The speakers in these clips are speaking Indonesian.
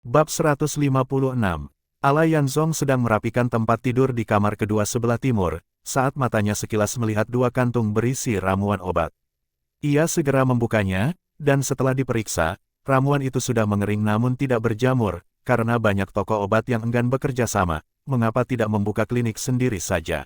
Bab 156. Ala Yanzong sedang merapikan tempat tidur di kamar kedua sebelah timur, saat matanya sekilas melihat dua kantung berisi ramuan obat. Ia segera membukanya, dan setelah diperiksa, ramuan itu sudah mengering namun tidak berjamur, karena banyak toko obat yang enggan bekerja sama, mengapa tidak membuka klinik sendiri saja.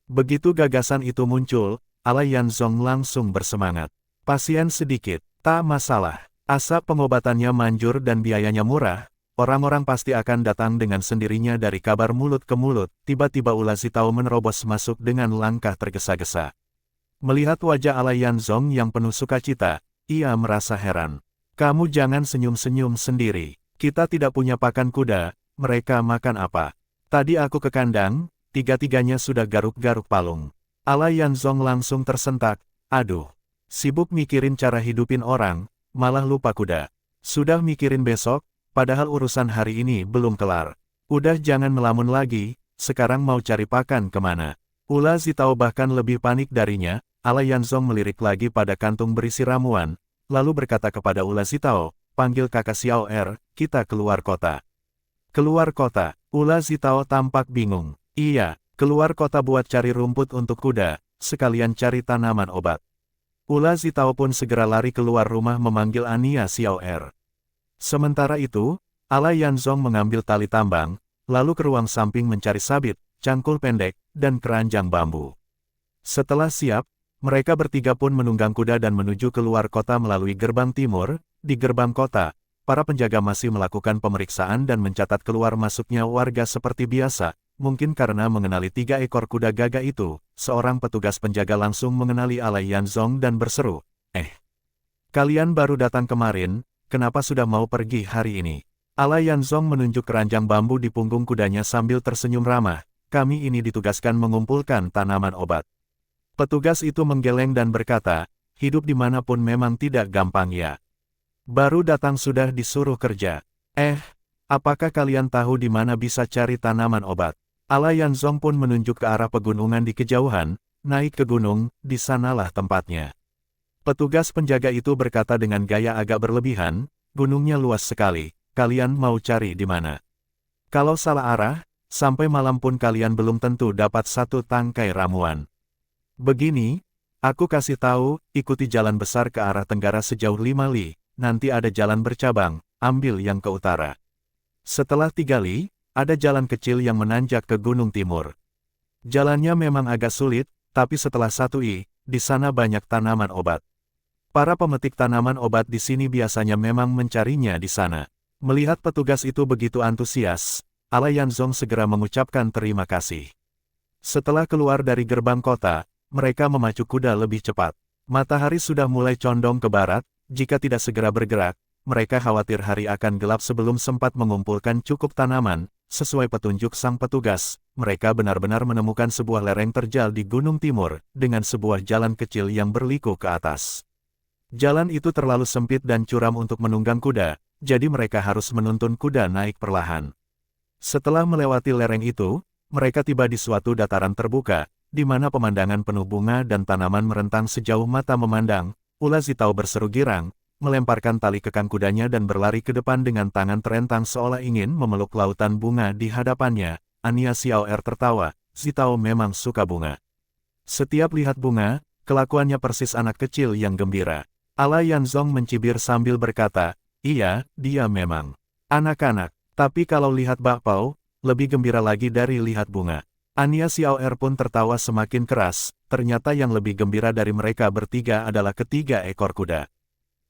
Begitu gagasan itu muncul, Ala Yanzong langsung bersemangat. Pasien sedikit, tak masalah. Asal pengobatannya manjur dan biayanya murah, orang-orang pasti akan datang dengan sendirinya dari kabar mulut ke mulut. Tiba-tiba Ula Zitao menerobos masuk dengan langkah tergesa-gesa. Melihat wajah Ala Yanzong yang penuh sukacita, ia merasa heran. Kamu jangan senyum-senyum sendiri. Kita tidak punya pakan kuda, mereka makan apa? Tadi aku ke kandang, tiga-tiganya sudah garuk-garuk palung. Ala Yanzong langsung tersentak. Aduh, sibuk mikirin cara hidupin orang, malah lupa kuda. Sudah mikirin besok, padahal urusan hari ini belum kelar. Udah jangan melamun lagi, sekarang mau cari pakan kemana? Ula Zitao bahkan lebih panik darinya. Ala Yanzong melirik lagi pada kantung berisi ramuan, lalu berkata kepada Ula Zitao, panggil kakak Xiao Er, kita keluar kota. Keluar kota? Ula Zitao tampak bingung. Iya, keluar kota buat cari rumput untuk kuda, sekalian cari tanaman obat. Ula Zitao pun segera lari keluar rumah memanggil Ania Xiao Er. Sementara itu, Ala Yanzong mengambil tali tambang, lalu ke ruang samping mencari sabit, cangkul pendek, dan keranjang bambu. Setelah siap, mereka bertiga pun menunggang kuda dan menuju keluar kota melalui gerbang timur. Di gerbang kota, para penjaga masih melakukan pemeriksaan dan mencatat keluar masuknya warga seperti biasa. Mungkin karena mengenali 3 ekor kuda gagah itu, seorang petugas penjaga langsung mengenali Ala Yanzong dan berseru, kalian baru datang kemarin, kenapa sudah mau pergi hari ini? Ala Yanzong menunjuk keranjang bambu di punggung kudanya sambil tersenyum ramah, kami ini ditugaskan mengumpulkan tanaman obat. Petugas itu menggeleng dan berkata, hidup dimanapun memang tidak gampang ya. Baru datang sudah disuruh kerja. Apakah kalian tahu di mana bisa cari tanaman obat? Ala Yanzong pun menunjuk ke arah pegunungan di kejauhan, naik ke gunung, di sanalah tempatnya. Petugas penjaga itu berkata dengan gaya agak berlebihan, gunungnya luas sekali, kalian mau cari di mana? Kalau salah arah, sampai malam pun kalian belum tentu dapat satu tangkai ramuan. Begini, aku kasih tahu, ikuti jalan besar ke arah tenggara sejauh 5 li, nanti ada jalan bercabang, ambil yang ke utara. Setelah 3 li, ada jalan kecil yang menanjak ke gunung timur. Jalannya memang agak sulit, tapi setelah 1 i, di sana banyak tanaman obat. Para pemetik tanaman obat di sini biasanya memang mencarinya di sana. Melihat petugas itu begitu antusias, Ala Yanzong segera mengucapkan terima kasih. Setelah keluar dari gerbang kota, mereka memacu kuda lebih cepat. Matahari sudah mulai condong ke barat, jika tidak segera bergerak, mereka khawatir hari akan gelap sebelum sempat mengumpulkan cukup tanaman. Sesuai petunjuk sang petugas, mereka benar-benar menemukan sebuah lereng terjal di gunung timur, dengan sebuah jalan kecil yang berliku ke atas. Jalan itu terlalu sempit dan curam untuk menunggang kuda, jadi mereka harus menuntun kuda naik perlahan. Setelah melewati lereng itu, mereka tiba di suatu dataran terbuka, di mana pemandangan penuh bunga dan tanaman merentang sejauh mata memandang. Ula Zitao berseru girang, melemparkan tali kekang kudanya dan berlari ke depan dengan tangan terentang seolah ingin memeluk lautan bunga di hadapannya. Ania Xiao Er tertawa, Zitao memang suka bunga. Setiap lihat bunga, kelakuannya persis anak kecil yang gembira. Ala Yanzong mencibir sambil berkata, iya, dia memang anak-anak, tapi kalau lihat bakpao, lebih gembira lagi dari lihat bunga. Ania Xiao Er pun tertawa semakin keras, ternyata yang lebih gembira dari mereka bertiga adalah ketiga ekor kuda.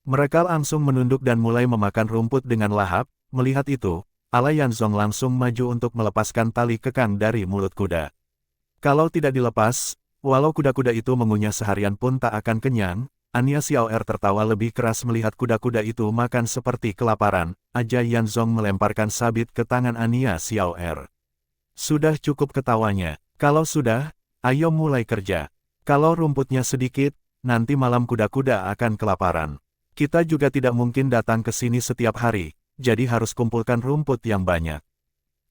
Mereka langsung menunduk dan mulai memakan rumput dengan lahap. Melihat itu, Ala Yanzong langsung maju untuk melepaskan tali kekang dari mulut kuda. Kalau tidak dilepas, walau kuda-kuda itu mengunyah seharian pun tak akan kenyang. Ania Xiao Er tertawa lebih keras melihat kuda-kuda itu makan seperti kelaparan. Aja Yanzong melemparkan sabit ke tangan Ania Xiao Er. Sudah cukup ketawanya. Kalau sudah, ayo mulai kerja. Kalau rumputnya sedikit, nanti malam kuda-kuda akan kelaparan. Kita juga tidak mungkin datang ke sini setiap hari, jadi harus kumpulkan rumput yang banyak.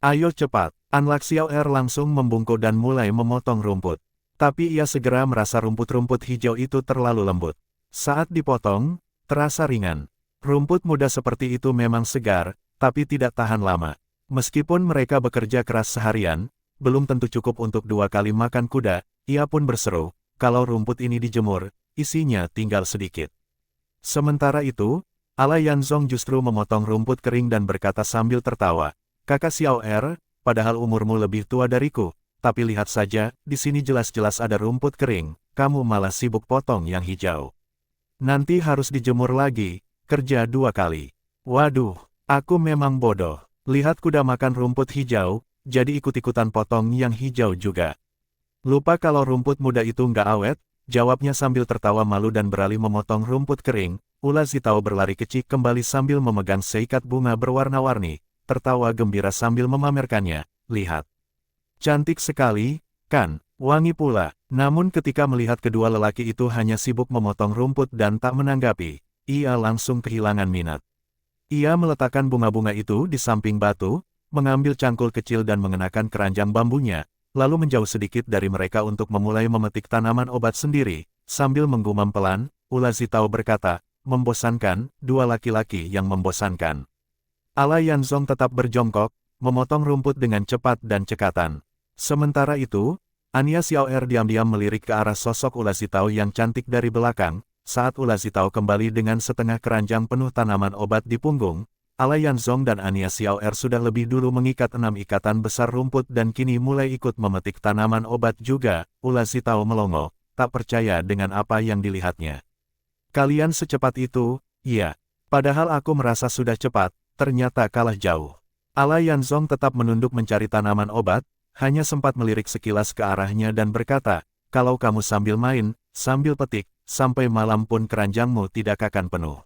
Ayo cepat, Anlak Xiao Er langsung membungkuk dan mulai memotong rumput. Tapi ia segera merasa rumput-rumput hijau itu terlalu lembut. Saat dipotong, terasa ringan. Rumput muda seperti itu memang segar, tapi tidak tahan lama. Meskipun mereka bekerja keras seharian, belum tentu cukup untuk 2 kali makan kuda, ia pun berseru, kalau rumput ini dijemur, isinya tinggal sedikit. Sementara itu, Ala Yanzong justru memotong rumput kering dan berkata sambil tertawa, "Kakak Xiao Er, padahal umurmu lebih tua dariku, tapi lihat saja, di sini jelas-jelas ada rumput kering, kamu malah sibuk potong yang hijau. Nanti harus dijemur lagi, kerja 2 kali. Waduh, aku memang bodoh. Lihat kuda makan rumput hijau, jadi ikut-ikutan potong yang hijau juga. Lupa kalau rumput muda itu nggak awet," jawabnya sambil tertawa malu dan beralih memotong rumput kering. Ula Zitao berlari kecil kembali sambil memegang seikat bunga berwarna-warni, tertawa gembira sambil memamerkannya, "Lihat. Cantik sekali, kan? Wangi pula." Namun ketika melihat kedua lelaki itu hanya sibuk memotong rumput dan tak menanggapi, ia langsung kehilangan minat. Ia meletakkan bunga-bunga itu di samping batu, mengambil cangkul kecil dan mengenakan keranjang bambunya, lalu menjauh sedikit dari mereka untuk memulai memetik tanaman obat sendiri. Sambil menggumam pelan, Ula Zitao berkata, "Membosankan, 2 laki-laki yang membosankan." Ala Yanzong tetap berjongkok, memotong rumput dengan cepat dan cekatan. Sementara itu, Anya Xiao Er diam-diam melirik ke arah sosok Ula Zitao yang cantik dari belakang. Saat Ula Zitao kembali dengan setengah keranjang penuh tanaman obat di punggung, Ala Yanzong dan Anya Xiao Er sudah lebih dulu mengikat 6 ikatan besar rumput dan kini mulai ikut memetik tanaman obat juga. Ula Zitao melongo, tak percaya dengan apa yang dilihatnya. "Kalian secepat itu?" "Iya. Padahal aku merasa sudah cepat, ternyata kalah jauh." Ala Yanzong tetap menunduk mencari tanaman obat, hanya sempat melirik sekilas ke arahnya dan berkata, "Kalau kamu sambil main, sambil petik, sampai malam pun keranjangmu tidak akan penuh."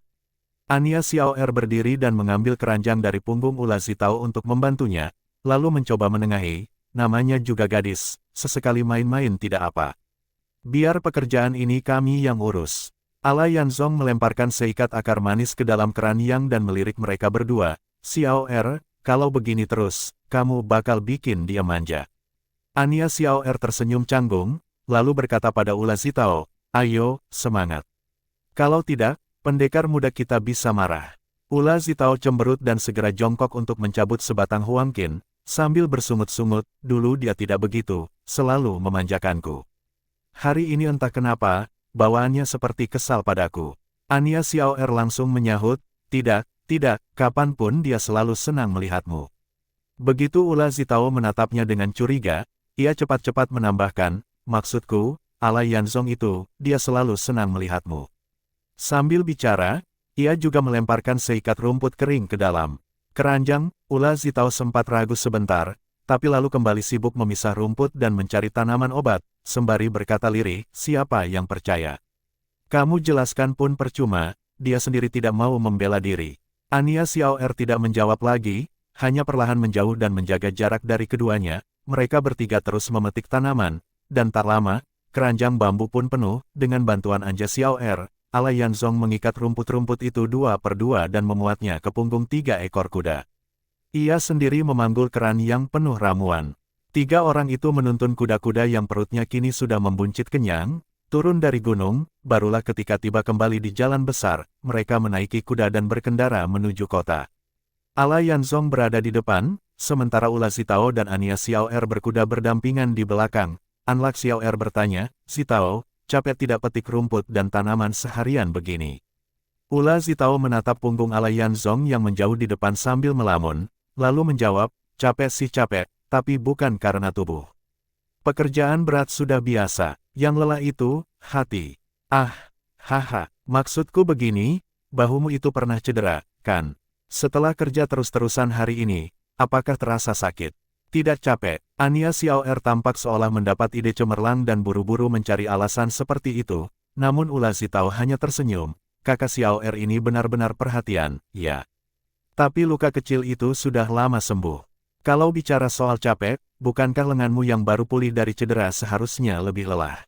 Anya Xiao Er berdiri dan mengambil keranjang dari punggung Ula Zitao untuk membantunya, lalu mencoba menengahi, namanya juga gadis, sesekali main-main tidak apa. "Biar pekerjaan ini kami yang urus." Ala Yanzong melemparkan seikat akar manis ke dalam keranjang dan melirik mereka berdua, "Xiao Er, kalau begini terus, kamu bakal bikin dia manja." Anya Xiao Er tersenyum canggung, lalu berkata pada Ula Zitao, "Ayo, semangat. Kalau tidak, pendekar muda kita bisa marah." Ula Zitao cemberut dan segera jongkok untuk mencabut sebatang huangkin, sambil bersungut-sungut, "Dulu dia tidak begitu, selalu memanjakanku. Hari ini entah kenapa, bawaannya seperti kesal padaku." Anya Xiao Er langsung menyahut, "Tidak, tidak, kapanpun dia selalu senang melihatmu." Begitu Ula Zitao menatapnya dengan curiga, ia cepat-cepat menambahkan, "Maksudku, Ala Yanzong itu, dia selalu senang melihatmu." Sambil bicara, ia juga melemparkan seikat rumput kering ke dalam keranjang. Ula Zitao sempat ragu sebentar, tapi lalu kembali sibuk memisah rumput dan mencari tanaman obat, sembari berkata lirih, "Siapa yang percaya? Kamu jelaskan pun percuma, dia sendiri tidak mau membela diri." Anya Xiao Er tidak menjawab lagi, hanya perlahan menjauh dan menjaga jarak dari keduanya. Mereka bertiga terus memetik tanaman, dan tak lama, keranjang bambu pun penuh. Dengan bantuan Anya Xiao Er, Ala Yanzong mengikat rumput-rumput itu 2 per 2 dan memuatnya ke punggung 3 ekor kuda. Ia sendiri memanggul keran yang penuh ramuan. 3 orang itu menuntun kuda-kuda yang perutnya kini sudah membuncit kenyang, turun dari gunung. Barulah ketika tiba kembali di jalan besar, mereka menaiki kuda dan berkendara menuju kota. Ala Yanzong berada di depan, sementara Ula Zitao dan Anya Xiao Er berkuda berdampingan di belakang. Anlak Xiao Er bertanya, "Zitao, capek tidak petik rumput dan tanaman seharian begini?" Ula Zitao menatap punggung Ala Yanzong yang menjauh di depan sambil melamun, lalu menjawab, "Capek sih capek, tapi bukan karena tubuh. Pekerjaan berat sudah biasa, yang lelah itu, hati." "Ah, haha, maksudku begini, bahumu itu pernah cedera, kan? Setelah kerja terus-terusan hari ini, apakah terasa sakit?" "Tidak capek." Anya Xiao Er tampak seolah mendapat ide cemerlang dan buru-buru mencari alasan seperti itu, namun Ula Zitao hanya tersenyum, "Kakak Xiao Er ini benar-benar perhatian, ya. Tapi luka kecil itu sudah lama sembuh. Kalau bicara soal capek, bukankah lenganmu yang baru pulih dari cedera seharusnya lebih lelah?"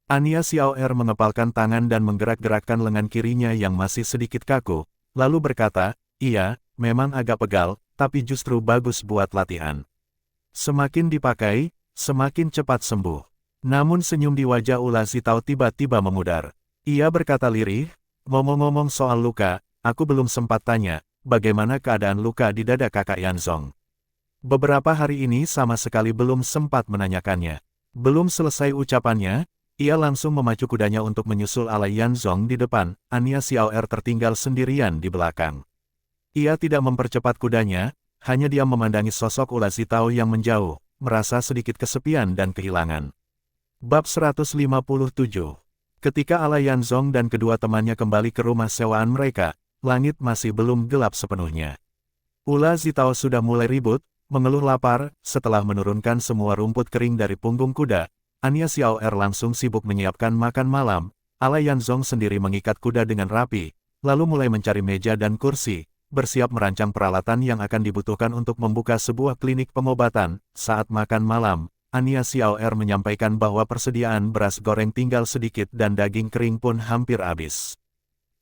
Anya Xiao Er mengepalkan tangan dan menggerak-gerakkan lengan kirinya yang masih sedikit kaku, lalu berkata, "Iya, memang agak pegal, tapi justru bagus buat latihan. Semakin dipakai, semakin cepat sembuh." Namun senyum di wajah Ula Zitao tiba-tiba memudar. Ia berkata lirih, "Ngomong-ngomong soal luka, aku belum sempat tanya, bagaimana keadaan luka di dada kakak Yanzong. Beberapa hari ini sama sekali belum sempat menanyakannya. Belum selesai ucapannya, ia langsung memacu kudanya untuk menyusul Alai Yanzong di depan. Anya Xiaoer tertinggal sendirian di belakang. Ia tidak mempercepat kudanya, hanya diam memandangi sosok Ula Zitao yang menjauh, merasa sedikit kesepian dan kehilangan. Bab 157. Ketika Alai Yanzong dan kedua temannya kembali ke rumah sewaan mereka, langit masih belum gelap sepenuhnya. Ula Zitao sudah mulai ribut, mengeluh lapar. Setelah menurunkan semua rumput kering dari punggung kuda, Anya Xiaoer langsung sibuk menyiapkan makan malam. Alai Yanzong sendiri mengikat kuda dengan rapi, lalu mulai mencari meja dan kursi, bersiap merancang peralatan yang akan dibutuhkan untuk membuka sebuah klinik pengobatan. Saat makan malam, Anya Xiaoer menyampaikan bahwa persediaan beras goreng tinggal sedikit dan daging kering pun hampir habis.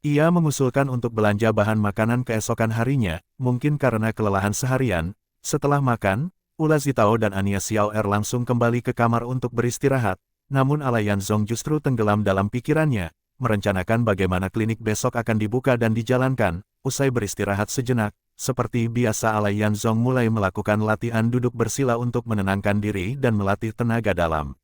Ia mengusulkan untuk belanja bahan makanan keesokan harinya, mungkin karena kelelahan seharian. Setelah makan, Ula Zitao dan Anya Xiaoer langsung kembali ke kamar untuk beristirahat, namun Alai Yanzong justru tenggelam dalam pikirannya, merencanakan bagaimana klinik besok akan dibuka dan dijalankan. Usai beristirahat sejenak, seperti biasa Alai Yanzong mulai melakukan latihan duduk bersila untuk menenangkan diri dan melatih tenaga dalam.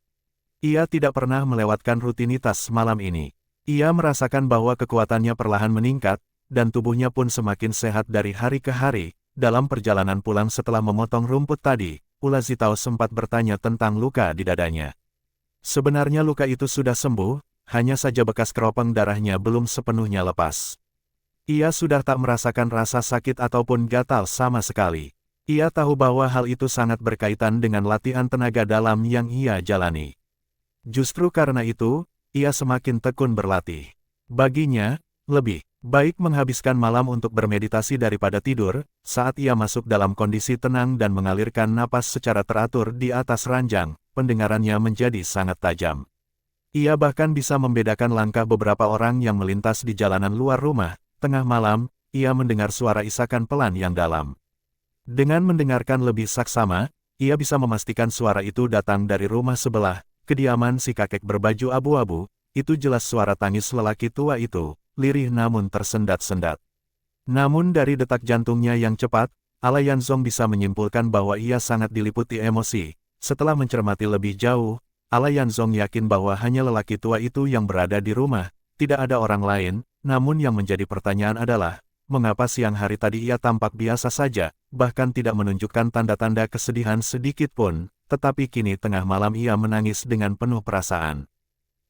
Ia tidak pernah melewatkan rutinitas malam ini. Ia merasakan bahwa kekuatannya perlahan meningkat, dan tubuhnya pun semakin sehat dari hari ke hari. Dalam perjalanan pulang setelah memotong rumput tadi, Ula Zitao sempat bertanya tentang luka di dadanya. Sebenarnya luka itu sudah sembuh, hanya saja bekas keropeng darahnya belum sepenuhnya lepas. Ia sudah tak merasakan rasa sakit ataupun gatal sama sekali. Ia tahu bahwa hal itu sangat berkaitan dengan latihan tenaga dalam yang ia jalani. Justru karena itu, ia semakin tekun berlatih. Baginya, lebih baik menghabiskan malam untuk bermeditasi daripada tidur. Saat ia masuk dalam kondisi tenang dan mengalirkan napas secara teratur di atas ranjang, pendengarannya menjadi sangat tajam. Ia bahkan bisa membedakan langkah beberapa orang yang melintas di jalanan luar rumah. Tengah malam, ia mendengar suara isakan pelan yang dalam. Dengan mendengarkan lebih saksama, ia bisa memastikan suara itu datang dari rumah sebelah, kediaman si kakek berbaju abu-abu. Itu jelas suara tangis lelaki tua itu, lirih namun tersendat-sendat. Namun dari detak jantungnya yang cepat, Alai Yanzong bisa menyimpulkan bahwa ia sangat diliputi emosi. Setelah mencermati lebih jauh, Alai Yanzong yakin bahwa hanya lelaki tua itu yang berada di rumah, tidak ada orang lain. Namun yang menjadi pertanyaan adalah, mengapa siang hari tadi ia tampak biasa saja, bahkan tidak menunjukkan tanda-tanda kesedihan sedikit pun, tetapi kini tengah malam ia menangis dengan penuh perasaan.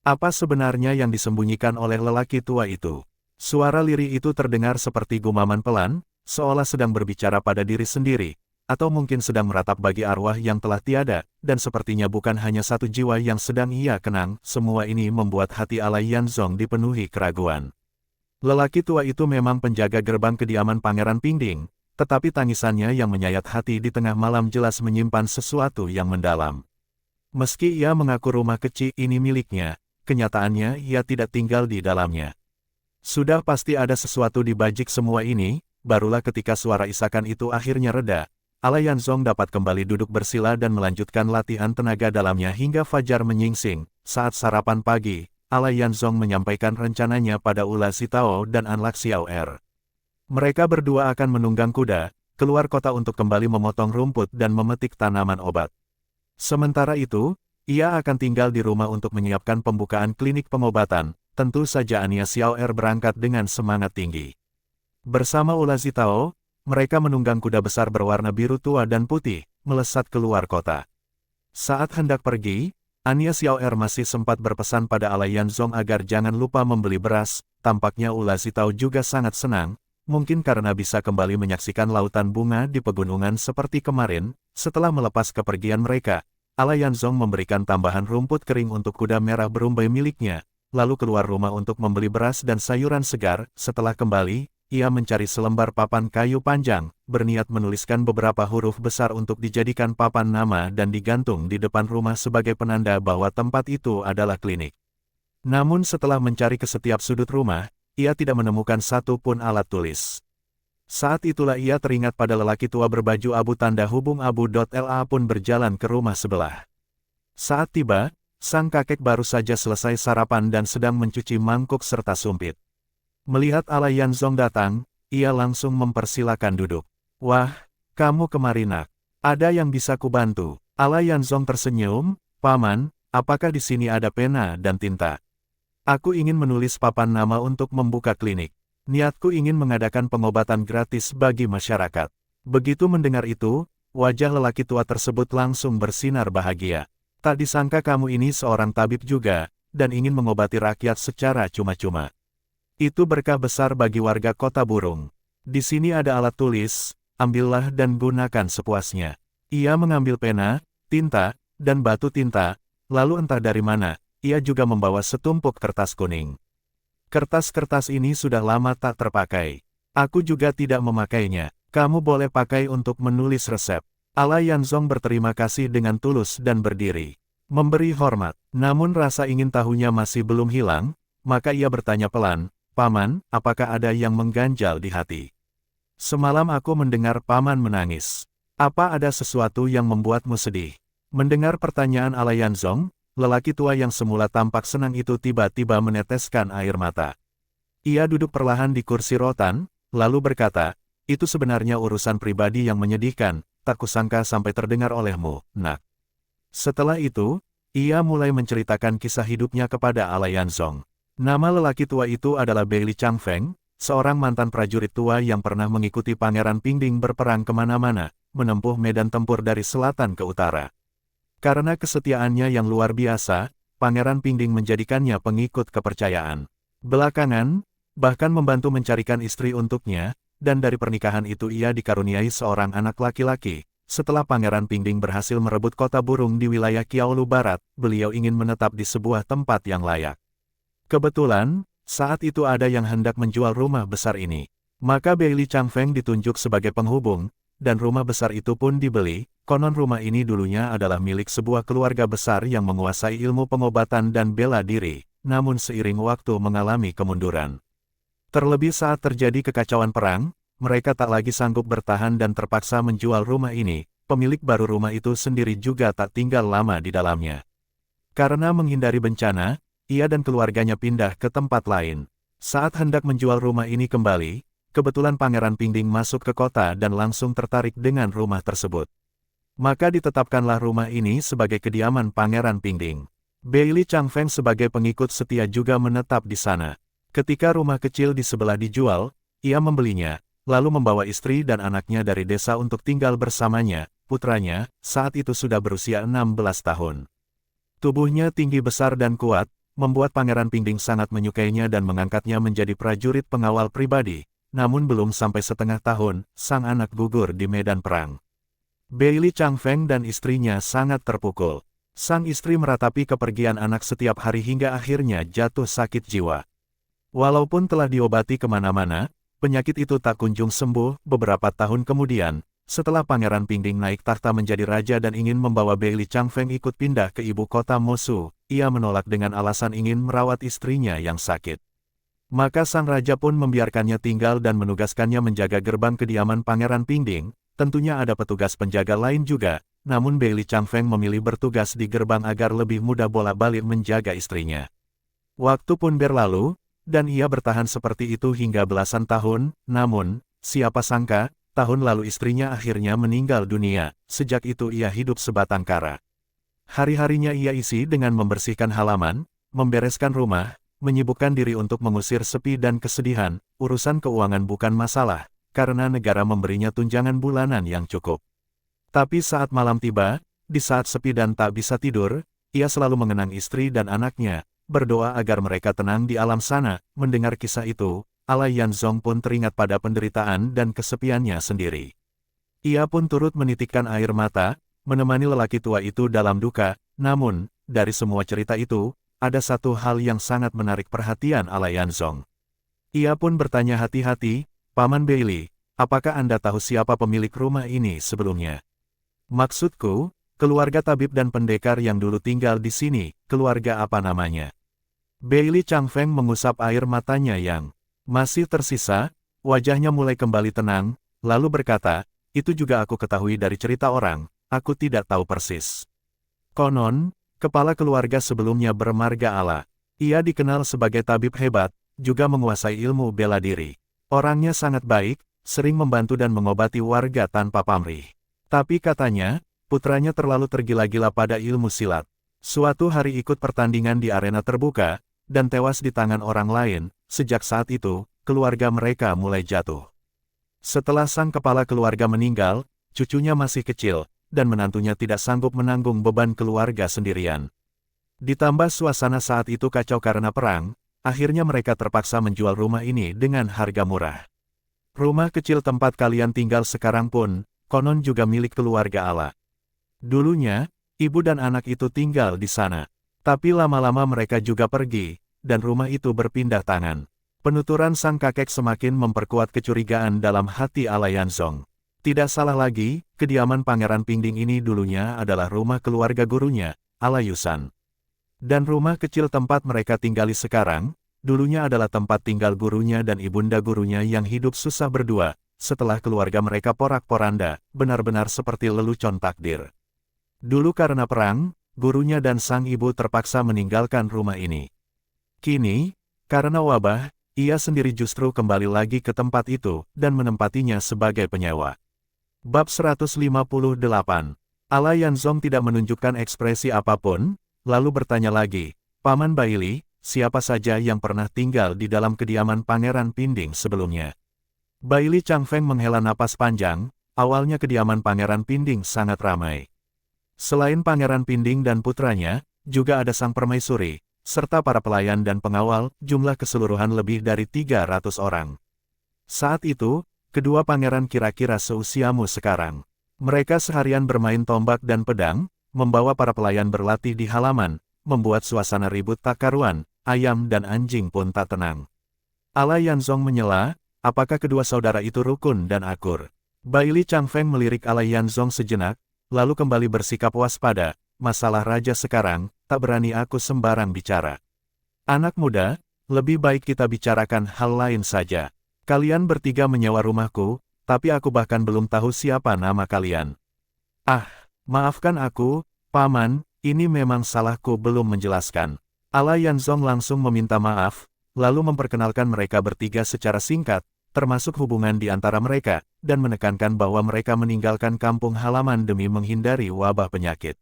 Apa sebenarnya yang disembunyikan oleh lelaki tua itu? Suara lirih itu terdengar seperti gumaman pelan, seolah sedang berbicara pada diri sendiri, atau mungkin sedang meratap bagi arwah yang telah tiada, dan sepertinya bukan hanya satu jiwa yang sedang ia kenang. Semua ini membuat hati Alai Yanzong dipenuhi keraguan. Lelaki tua itu memang penjaga gerbang kediaman Pangeran Pingding, tetapi tangisannya yang menyayat hati di tengah malam jelas menyimpan sesuatu yang mendalam. Meski ia mengaku rumah kecil ini miliknya, kenyataannya ia tidak tinggal di dalamnya. Sudah pasti ada sesuatu di balik semua ini. Barulah ketika suara isakan itu akhirnya reda, Alai Yanzong dapat kembali duduk bersila dan melanjutkan latihan tenaga dalamnya hingga fajar menyingsing. Saat sarapan pagi, Alai Yanzong menyampaikan rencananya pada Ula Zitao dan Anya Xiaoer. Mereka berdua akan menunggang kuda, keluar kota untuk kembali memotong rumput dan memetik tanaman obat. Sementara itu, ia akan tinggal di rumah untuk menyiapkan pembukaan klinik pengobatan. Tentu saja Anya Xiaoer berangkat dengan semangat tinggi. Bersama Ula Zitao, mereka menunggang kuda besar berwarna biru tua dan putih, melesat keluar kota. Saat hendak pergi, Anya Xiaoer masih sempat berpesan pada Alai Yanzong agar jangan lupa membeli beras. Tampaknya Ula Zitao juga sangat senang, mungkin karena bisa kembali menyaksikan lautan bunga di pegunungan seperti kemarin. Setelah melepas kepergian mereka, Alai Yanzong memberikan tambahan rumput kering untuk kuda merah berumbai miliknya, lalu keluar rumah untuk membeli beras dan sayuran segar. Setelah kembali, ia mencari selembar papan kayu panjang, berniat menuliskan beberapa huruf besar untuk dijadikan papan nama dan digantung di depan rumah sebagai penanda bahwa tempat itu adalah klinik. Namun setelah mencari ke setiap sudut rumah, ia tidak menemukan satu pun alat tulis. Saat itulah ia teringat pada lelaki tua berbaju abu tanda hubung abu.la pun berjalan ke rumah sebelah. Saat tiba, sang kakek baru saja selesai sarapan dan sedang mencuci mangkuk serta sumpit. Melihat Alai Yanzong datang, ia langsung mempersilakan duduk. Wah, kamu kemari nak. Ada yang bisa kubantu? Ala Yanzong tersenyum, Paman, apakah di sini ada pena dan tinta? Aku ingin menulis papan nama untuk membuka klinik. Niatku ingin mengadakan pengobatan gratis bagi masyarakat. Begitu mendengar itu, wajah lelaki tua tersebut langsung bersinar bahagia. Tak disangka kamu ini seorang tabib juga, dan ingin mengobati rakyat secara cuma-cuma. Itu berkah besar bagi warga Kota Burung. Di sini ada alat tulis, ambillah dan gunakan sepuasnya. Ia mengambil pena, tinta, dan batu tinta, lalu entah dari mana, ia juga membawa setumpuk kertas kuning. Kertas-kertas ini sudah lama tak terpakai. Aku juga tidak memakainya. Kamu boleh pakai untuk menulis resep. Ala Yanzong berterima kasih dengan tulus dan berdiri. Memberi hormat. Namun rasa ingin tahunya masih belum hilang, maka ia bertanya pelan, Paman, apakah ada yang mengganjal di hati? Semalam aku mendengar Paman menangis. Apa ada sesuatu yang membuatmu sedih? Mendengar pertanyaan Ala Yanzong, lelaki tua yang semula tampak senang itu tiba-tiba meneteskan air mata. Ia duduk perlahan di kursi rotan, lalu berkata, itu sebenarnya urusan pribadi yang menyedihkan, tak kusangka sampai terdengar olehmu, nak. Setelah itu, ia mulai menceritakan kisah hidupnya kepada Ala Yanzong. Nama lelaki tua itu adalah Beili Changfeng, seorang mantan prajurit tua yang pernah mengikuti Pangeran Pingding berperang kemana-mana, menempuh medan tempur dari selatan ke utara. Karena kesetiaannya yang luar biasa, Pangeran Pingding menjadikannya pengikut kepercayaan. Belakangan, bahkan membantu mencarikan istri untuknya, dan dari pernikahan itu ia dikaruniai seorang anak laki-laki. Setelah Pangeran Pingding berhasil merebut Kota Burung di wilayah Qiaolu Barat, beliau ingin menetap di sebuah tempat yang layak. Kebetulan, saat itu ada yang hendak menjual rumah besar ini. Maka Beili Changfeng ditunjuk sebagai penghubung, dan rumah besar itu pun dibeli. Konon rumah ini dulunya adalah milik sebuah keluarga besar yang menguasai ilmu pengobatan dan bela diri, namun seiring waktu mengalami kemunduran. Terlebih saat terjadi kekacauan perang, mereka tak lagi sanggup bertahan dan terpaksa menjual rumah ini. Pemilik baru rumah itu sendiri juga tak tinggal lama di dalamnya. Karena menghindari bencana, ia dan keluarganya pindah ke tempat lain. Saat hendak menjual rumah ini kembali, kebetulan Pangeran Pingding masuk ke kota dan langsung tertarik dengan rumah tersebut. Maka ditetapkanlah rumah ini sebagai kediaman Pangeran Pingding. Beili Changfeng sebagai pengikut setia juga menetap di sana. Ketika rumah kecil di sebelah dijual, ia membelinya, lalu membawa istri dan anaknya dari desa untuk tinggal bersamanya. Putranya, saat itu sudah berusia 16 tahun. Tubuhnya tinggi besar dan kuat, membuat Pangeran Pingding sangat menyukainya dan mengangkatnya menjadi prajurit pengawal pribadi. Namun belum sampai setengah tahun, sang anak gugur di medan perang. Beili Changfeng dan istrinya sangat terpukul. Sang istri meratapi kepergian anak setiap hari hingga akhirnya jatuh sakit jiwa. Walaupun telah diobati kemana-mana, penyakit itu tak kunjung sembuh. Beberapa tahun kemudian, setelah Pangeran Pingding naik takhta menjadi raja dan ingin membawa Beili Changfeng ikut pindah ke ibu kota Mosu, ia menolak dengan alasan ingin merawat istrinya yang sakit. Maka sang raja pun membiarkannya tinggal dan menugaskannya menjaga gerbang kediaman Pangeran Pingding. Tentunya ada petugas penjaga lain juga, namun Beili Changfeng memilih bertugas di gerbang agar lebih mudah bolak-balik menjaga istrinya. Waktu pun berlalu, dan ia bertahan seperti itu hingga belasan tahun, namun, siapa sangka, tahun lalu istrinya akhirnya meninggal dunia. Sejak itu ia hidup sebatang kara. Hari-harinya ia isi dengan membersihkan halaman, membereskan rumah, menyibukkan diri untuk mengusir sepi dan kesedihan. Urusan keuangan bukan masalah, karena negara memberinya tunjangan bulanan yang cukup. Tapi saat malam tiba, di saat sepi dan tak bisa tidur, ia selalu mengenang istri dan anaknya, berdoa agar mereka tenang di alam sana. Mendengar kisah itu, Ala Yanzong pun teringat pada penderitaan dan kesepiannya sendiri. Ia pun turut menitikkan air mata, menemani lelaki tua itu dalam duka. Namun, dari semua cerita itu, ada satu hal yang sangat menarik perhatian Ala Yanzong. Ia pun bertanya hati-hati, Paman Beili, apakah Anda tahu siapa pemilik rumah ini sebelumnya? Maksudku, keluarga tabib dan pendekar yang dulu tinggal di sini, keluarga apa namanya? Beili Changfeng mengusap air matanya yang masih tersisa, wajahnya mulai kembali tenang, lalu berkata, itu juga aku ketahui dari cerita orang, aku tidak tahu persis. Konon, kepala keluarga sebelumnya bermarga Ala. Ia dikenal sebagai tabib hebat, juga menguasai ilmu bela diri. Orangnya sangat baik, sering membantu dan mengobati warga tanpa pamrih. Tapi katanya, putranya terlalu tergila-gila pada ilmu silat. Suatu hari ikut pertandingan di arena terbuka, dan tewas di tangan orang lain. Sejak saat itu, keluarga mereka mulai jatuh. Setelah sang kepala keluarga meninggal, cucunya masih kecil, dan menantunya tidak sanggup menanggung beban keluarga sendirian. Ditambah suasana saat itu kacau karena perang, akhirnya mereka terpaksa menjual rumah ini dengan harga murah. Rumah kecil tempat kalian tinggal sekarang pun, konon juga milik keluarga Ala. Dulunya, ibu dan anak itu tinggal di sana. Tapi lama-lama mereka juga pergi, dan rumah itu berpindah tangan. Penuturan sang kakek semakin memperkuat kecurigaan dalam hati Ala Yanzong. Tidak salah lagi, kediaman Pangeran Pingding ini dulunya adalah rumah keluarga gurunya, Ala Yusan. Dan rumah kecil tempat mereka tinggali sekarang, dulunya adalah tempat tinggal gurunya dan ibunda gurunya yang hidup susah berdua, setelah keluarga mereka porak-poranda, benar-benar seperti lelucon takdir. Dulu karena perang, gurunya dan sang ibu terpaksa meninggalkan rumah ini. Kini, karena wabah, ia sendiri justru kembali lagi ke tempat itu, dan menempatinya sebagai penyewa. Bab 158. Ala Yanzong tidak menunjukkan ekspresi apapun, lalu bertanya lagi, Paman Baili, siapa saja yang pernah tinggal di dalam kediaman Pangeran Pinding sebelumnya? Baili Changfeng menghela napas panjang, awalnya kediaman Pangeran Pinding sangat ramai. Selain Pangeran Pinding dan putranya, juga ada sang permaisuri, serta para pelayan dan pengawal, jumlah keseluruhan lebih dari 300 orang. Saat itu, kedua pangeran kira-kira seusiamu sekarang. Mereka seharian bermain tombak dan pedang, membawa para pelayan berlatih di halaman, membuat suasana ribut tak karuan, ayam dan anjing pun tak tenang. Ala Yanzong menyela, apakah kedua saudara itu rukun dan akur? Baili Changfeng melirik Ala Yanzong sejenak, lalu kembali bersikap waspada, masalah raja sekarang, tak berani aku sembarang bicara. Anak muda, lebih baik kita bicarakan hal lain saja. Kalian bertiga menyewa rumahku, tapi aku bahkan belum tahu siapa nama kalian. Ah, maafkan aku, Paman, ini memang salahku belum menjelaskan. Ala Yanzong langsung meminta maaf, lalu memperkenalkan mereka bertiga secara singkat, termasuk hubungan di antara mereka, dan menekankan bahwa mereka meninggalkan kampung halaman demi menghindari wabah penyakit.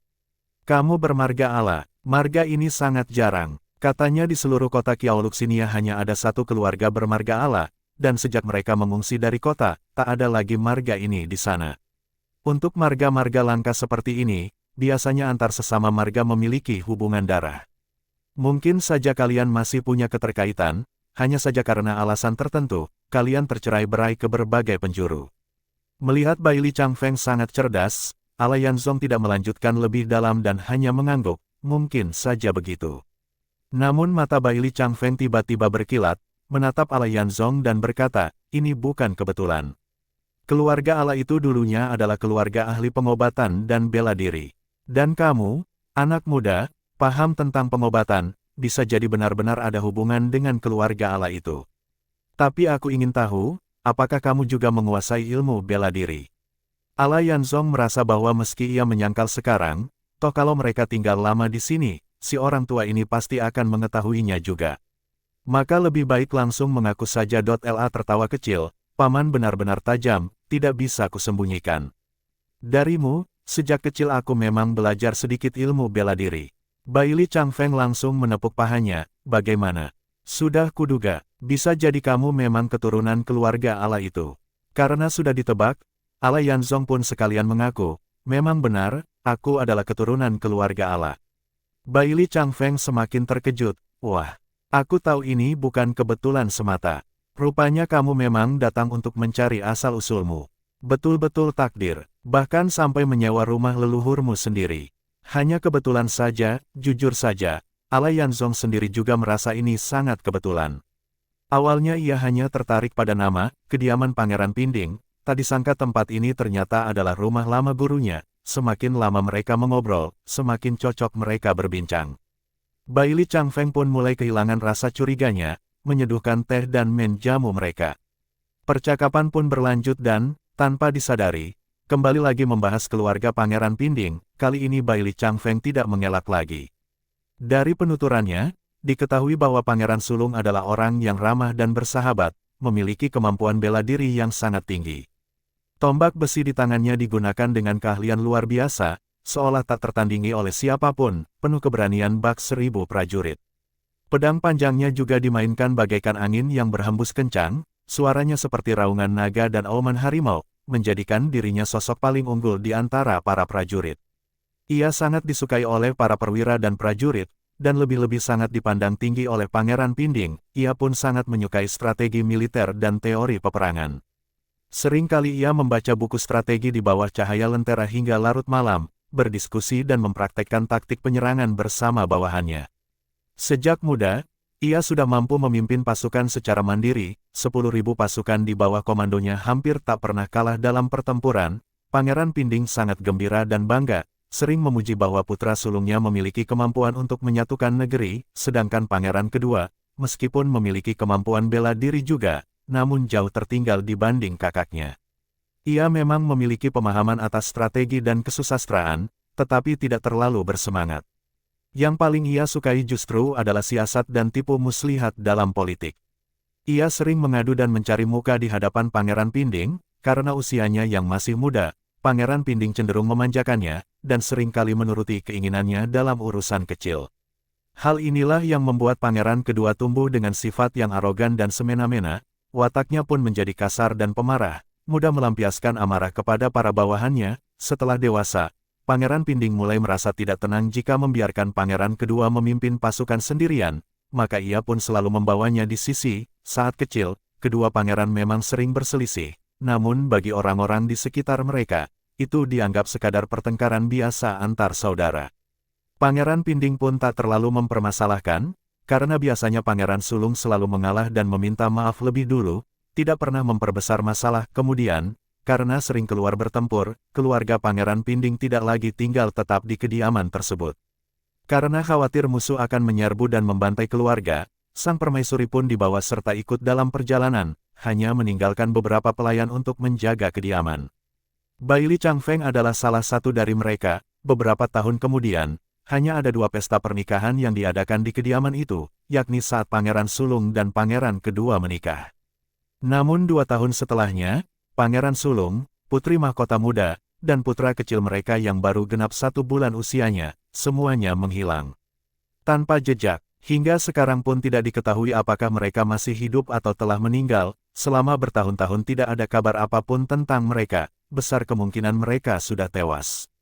Kamu bermarga Ala, marga ini sangat jarang. Katanya di seluruh kota Qiaoluxinia hanya ada satu keluarga bermarga Ala, dan sejak mereka mengungsi dari kota, tak ada lagi marga ini di sana. Untuk marga-marga langka seperti ini, biasanya antar sesama marga memiliki hubungan darah. Mungkin saja kalian masih punya keterkaitan, hanya saja karena alasan tertentu, kalian tercerai-berai ke berbagai penjuru. Melihat Baili Changfeng sangat cerdas, Ala Yanzong tidak melanjutkan lebih dalam dan hanya mengangguk, mungkin saja begitu. Namun mata Baili Changfeng tiba-tiba berkilat, menatap Ala Yanzong dan berkata, ini bukan kebetulan. Keluarga Ala itu dulunya adalah keluarga ahli pengobatan dan bela diri. Dan kamu, anak muda, paham tentang pengobatan, bisa jadi benar-benar ada hubungan dengan keluarga Ala itu. Tapi aku ingin tahu, apakah kamu juga menguasai ilmu bela diri? Ala Yanzong merasa bahwa meski ia menyangkal sekarang, toh kalau mereka tinggal lama di sini, si orang tua ini pasti akan mengetahuinya juga. Maka lebih baik langsung mengaku saja. La tertawa kecil, Paman benar-benar tajam, tidak bisa kusembunyikan. Darimu, sejak kecil aku memang belajar sedikit ilmu bela diri. Baili Changfeng langsung menepuk pahanya, bagaimana? Sudah kuduga, bisa jadi kamu memang keturunan keluarga Ala itu. Karena sudah ditebak, Ala Yanzong pun sekalian mengaku, memang benar, aku adalah keturunan keluarga Ala. Baili Changfeng semakin terkejut, wah, aku tahu ini bukan kebetulan semata. Rupanya kamu memang datang untuk mencari asal-usulmu. Betul-betul takdir, bahkan sampai menyewa rumah leluhurmu sendiri. Hanya kebetulan saja, jujur saja, Ala Yanzong sendiri juga merasa ini sangat kebetulan. Awalnya ia hanya tertarik pada nama, kediaman Pangeran Pinding, tak disangka tempat ini ternyata adalah rumah lama gurunya. Semakin lama mereka mengobrol, semakin cocok mereka berbincang. Baili Changfeng pun mulai kehilangan rasa curiganya, menyeduhkan teh dan menjamu mereka. Percakapan pun berlanjut dan, tanpa disadari, kembali lagi membahas keluarga Pangeran Pinding. Kali ini Baili Changfeng tidak mengelak lagi. Dari penuturannya, diketahui bahwa Pangeran Sulung adalah orang yang ramah dan bersahabat, memiliki kemampuan bela diri yang sangat tinggi. Tombak besi di tangannya digunakan dengan keahlian luar biasa, seolah tak tertandingi oleh siapapun, penuh keberanian bak 1000 prajurit. Pedang panjangnya juga dimainkan bagaikan angin yang berhembus kencang, suaranya seperti raungan naga dan auman harimau, menjadikan dirinya sosok paling unggul di antara para prajurit. Ia sangat disukai oleh para perwira dan prajurit, dan lebih-lebih sangat dipandang tinggi oleh Pangeran Pinding. Ia pun sangat menyukai strategi militer dan teori peperangan. Sering kali ia membaca buku strategi di bawah cahaya lentera hingga larut malam, berdiskusi dan mempraktekkan taktik penyerangan bersama bawahannya. Sejak muda, ia sudah mampu memimpin pasukan secara mandiri, 10.000 pasukan di bawah komandonya hampir tak pernah kalah dalam pertempuran. Pangeran Pinding sangat gembira dan bangga, sering memuji bahwa putra sulungnya memiliki kemampuan untuk menyatukan negeri, sedangkan Pangeran kedua, meskipun memiliki kemampuan bela diri juga, namun jauh tertinggal dibanding kakaknya. Ia memang memiliki pemahaman atas strategi dan kesusastraan, tetapi tidak terlalu bersemangat. Yang paling ia sukai justru adalah siasat dan tipu muslihat dalam politik. Ia sering mengadu dan mencari muka di hadapan Pangeran Pinding, karena usianya yang masih muda, Pangeran Pinding cenderung memanjakannya, dan seringkali menuruti keinginannya dalam urusan kecil. Hal inilah yang membuat Pangeran kedua tumbuh dengan sifat yang arogan dan semena-mena. Wataknya pun menjadi kasar dan pemarah, mudah melampiaskan amarah kepada para bawahannya. Setelah dewasa, Pangeran Pinding mulai merasa tidak tenang jika membiarkan Pangeran kedua memimpin pasukan sendirian, maka ia pun selalu membawanya di sisi. Saat kecil, kedua pangeran memang sering berselisih, namun bagi orang-orang di sekitar mereka, itu dianggap sekadar pertengkaran biasa antar saudara. Pangeran Pinding pun tak terlalu mempermasalahkan, karena biasanya Pangeran Sulung selalu mengalah dan meminta maaf lebih dulu, tidak pernah memperbesar masalah. Kemudian, karena sering keluar bertempur, keluarga Pangeran Pinding tidak lagi tinggal tetap di kediaman tersebut. Karena khawatir musuh akan menyerbu dan membantai keluarga, sang permaisuri pun dibawa serta ikut dalam perjalanan, hanya meninggalkan beberapa pelayan untuk menjaga kediaman. Baili Changfeng adalah salah satu dari mereka. Beberapa tahun kemudian, hanya ada 2 pesta pernikahan yang diadakan di kediaman itu, yakni saat Pangeran Sulung dan Pangeran kedua menikah. Namun 2 tahun setelahnya, Pangeran Sulung, putri mahkota muda, dan putra kecil mereka yang baru genap 1 bulan usianya, semuanya menghilang. Tanpa jejak, hingga sekarang pun tidak diketahui apakah mereka masih hidup atau telah meninggal. Selama bertahun-tahun tidak ada kabar apapun tentang mereka, besar kemungkinan mereka sudah tewas.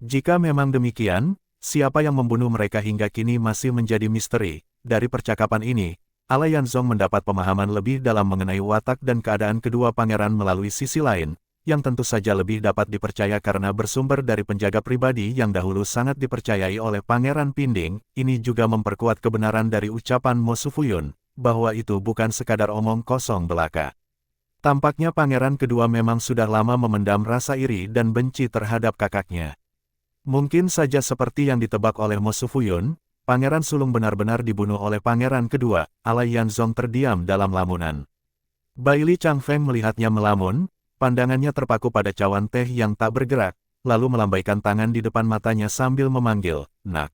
Jika memang demikian, siapa yang membunuh mereka hingga kini masih menjadi misteri. Dari percakapan ini, Ala Yanzong mendapat pemahaman lebih dalam mengenai watak dan keadaan kedua pangeran melalui sisi lain, yang tentu saja lebih dapat dipercaya karena bersumber dari penjaga pribadi yang dahulu sangat dipercayai oleh Pangeran Pinding. Ini juga memperkuat kebenaran dari ucapan Mo Sufuyun, bahwa itu bukan sekadar omong kosong belaka. Tampaknya pangeran kedua memang sudah lama memendam rasa iri dan benci terhadap kakaknya. Mungkin saja seperti yang ditebak oleh Mo Sufuyun, Pangeran Sulung benar-benar dibunuh oleh pangeran kedua. Ala Yanzong terdiam dalam lamunan. Baili Changfeng melihatnya melamun, pandangannya terpaku pada cawan teh yang tak bergerak, lalu melambaikan tangan di depan matanya sambil memanggil, "Nak.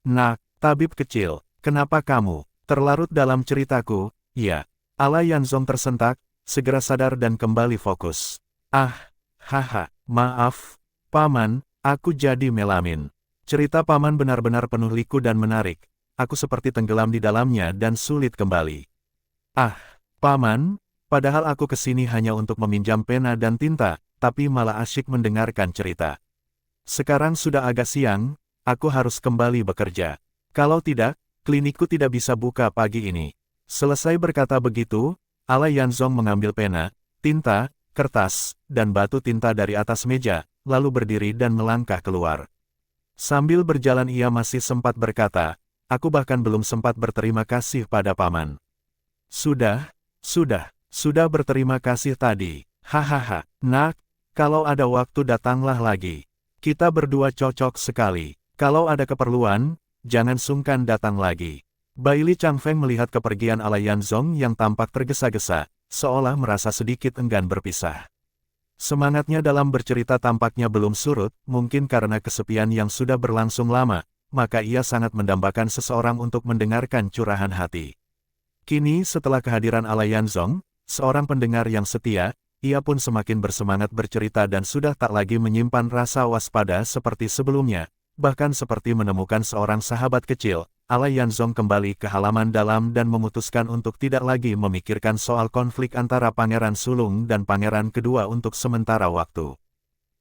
Nak, tabib kecil, kenapa kamu terlarut dalam ceritaku?" "Ya." Ala Yanzong tersentak, segera sadar dan kembali fokus. Haha, maaf, Paman. Aku jadi melamin. Cerita Paman benar-benar penuh liku dan menarik. Aku seperti tenggelam di dalamnya dan sulit kembali. Paman, padahal aku kesini hanya untuk meminjam pena dan tinta, tapi malah asyik mendengarkan cerita. Sekarang sudah agak siang, aku harus kembali bekerja. Kalau tidak, klinikku tidak bisa buka pagi ini. Selesai berkata begitu, Ala Yanzong mengambil pena, tinta, kertas, dan batu tinta dari atas meja, lalu berdiri dan melangkah keluar. Sambil berjalan ia masih sempat berkata, "Aku bahkan belum sempat berterima kasih pada Paman." Sudah berterima kasih tadi. Hahaha, Nak, kalau ada waktu datanglah lagi. Kita berdua cocok sekali. Kalau ada keperluan, jangan sungkan datang lagi. Baili Changfeng melihat kepergian Ala Yanzong yang tampak tergesa-gesa, seolah merasa sedikit enggan berpisah. Semangatnya dalam bercerita tampaknya belum surut, mungkin karena kesepian yang sudah berlangsung lama, maka ia sangat mendambakan seseorang untuk mendengarkan curahan hati. Kini setelah kehadiran Ala Yanzong, seorang pendengar yang setia, ia pun semakin bersemangat bercerita dan sudah tak lagi menyimpan rasa waspada seperti sebelumnya, bahkan seperti menemukan seorang sahabat kecil. Alai Yanzong kembali ke halaman dalam dan memutuskan untuk tidak lagi memikirkan soal konflik antara Pangeran Sulung dan Pangeran kedua untuk sementara waktu.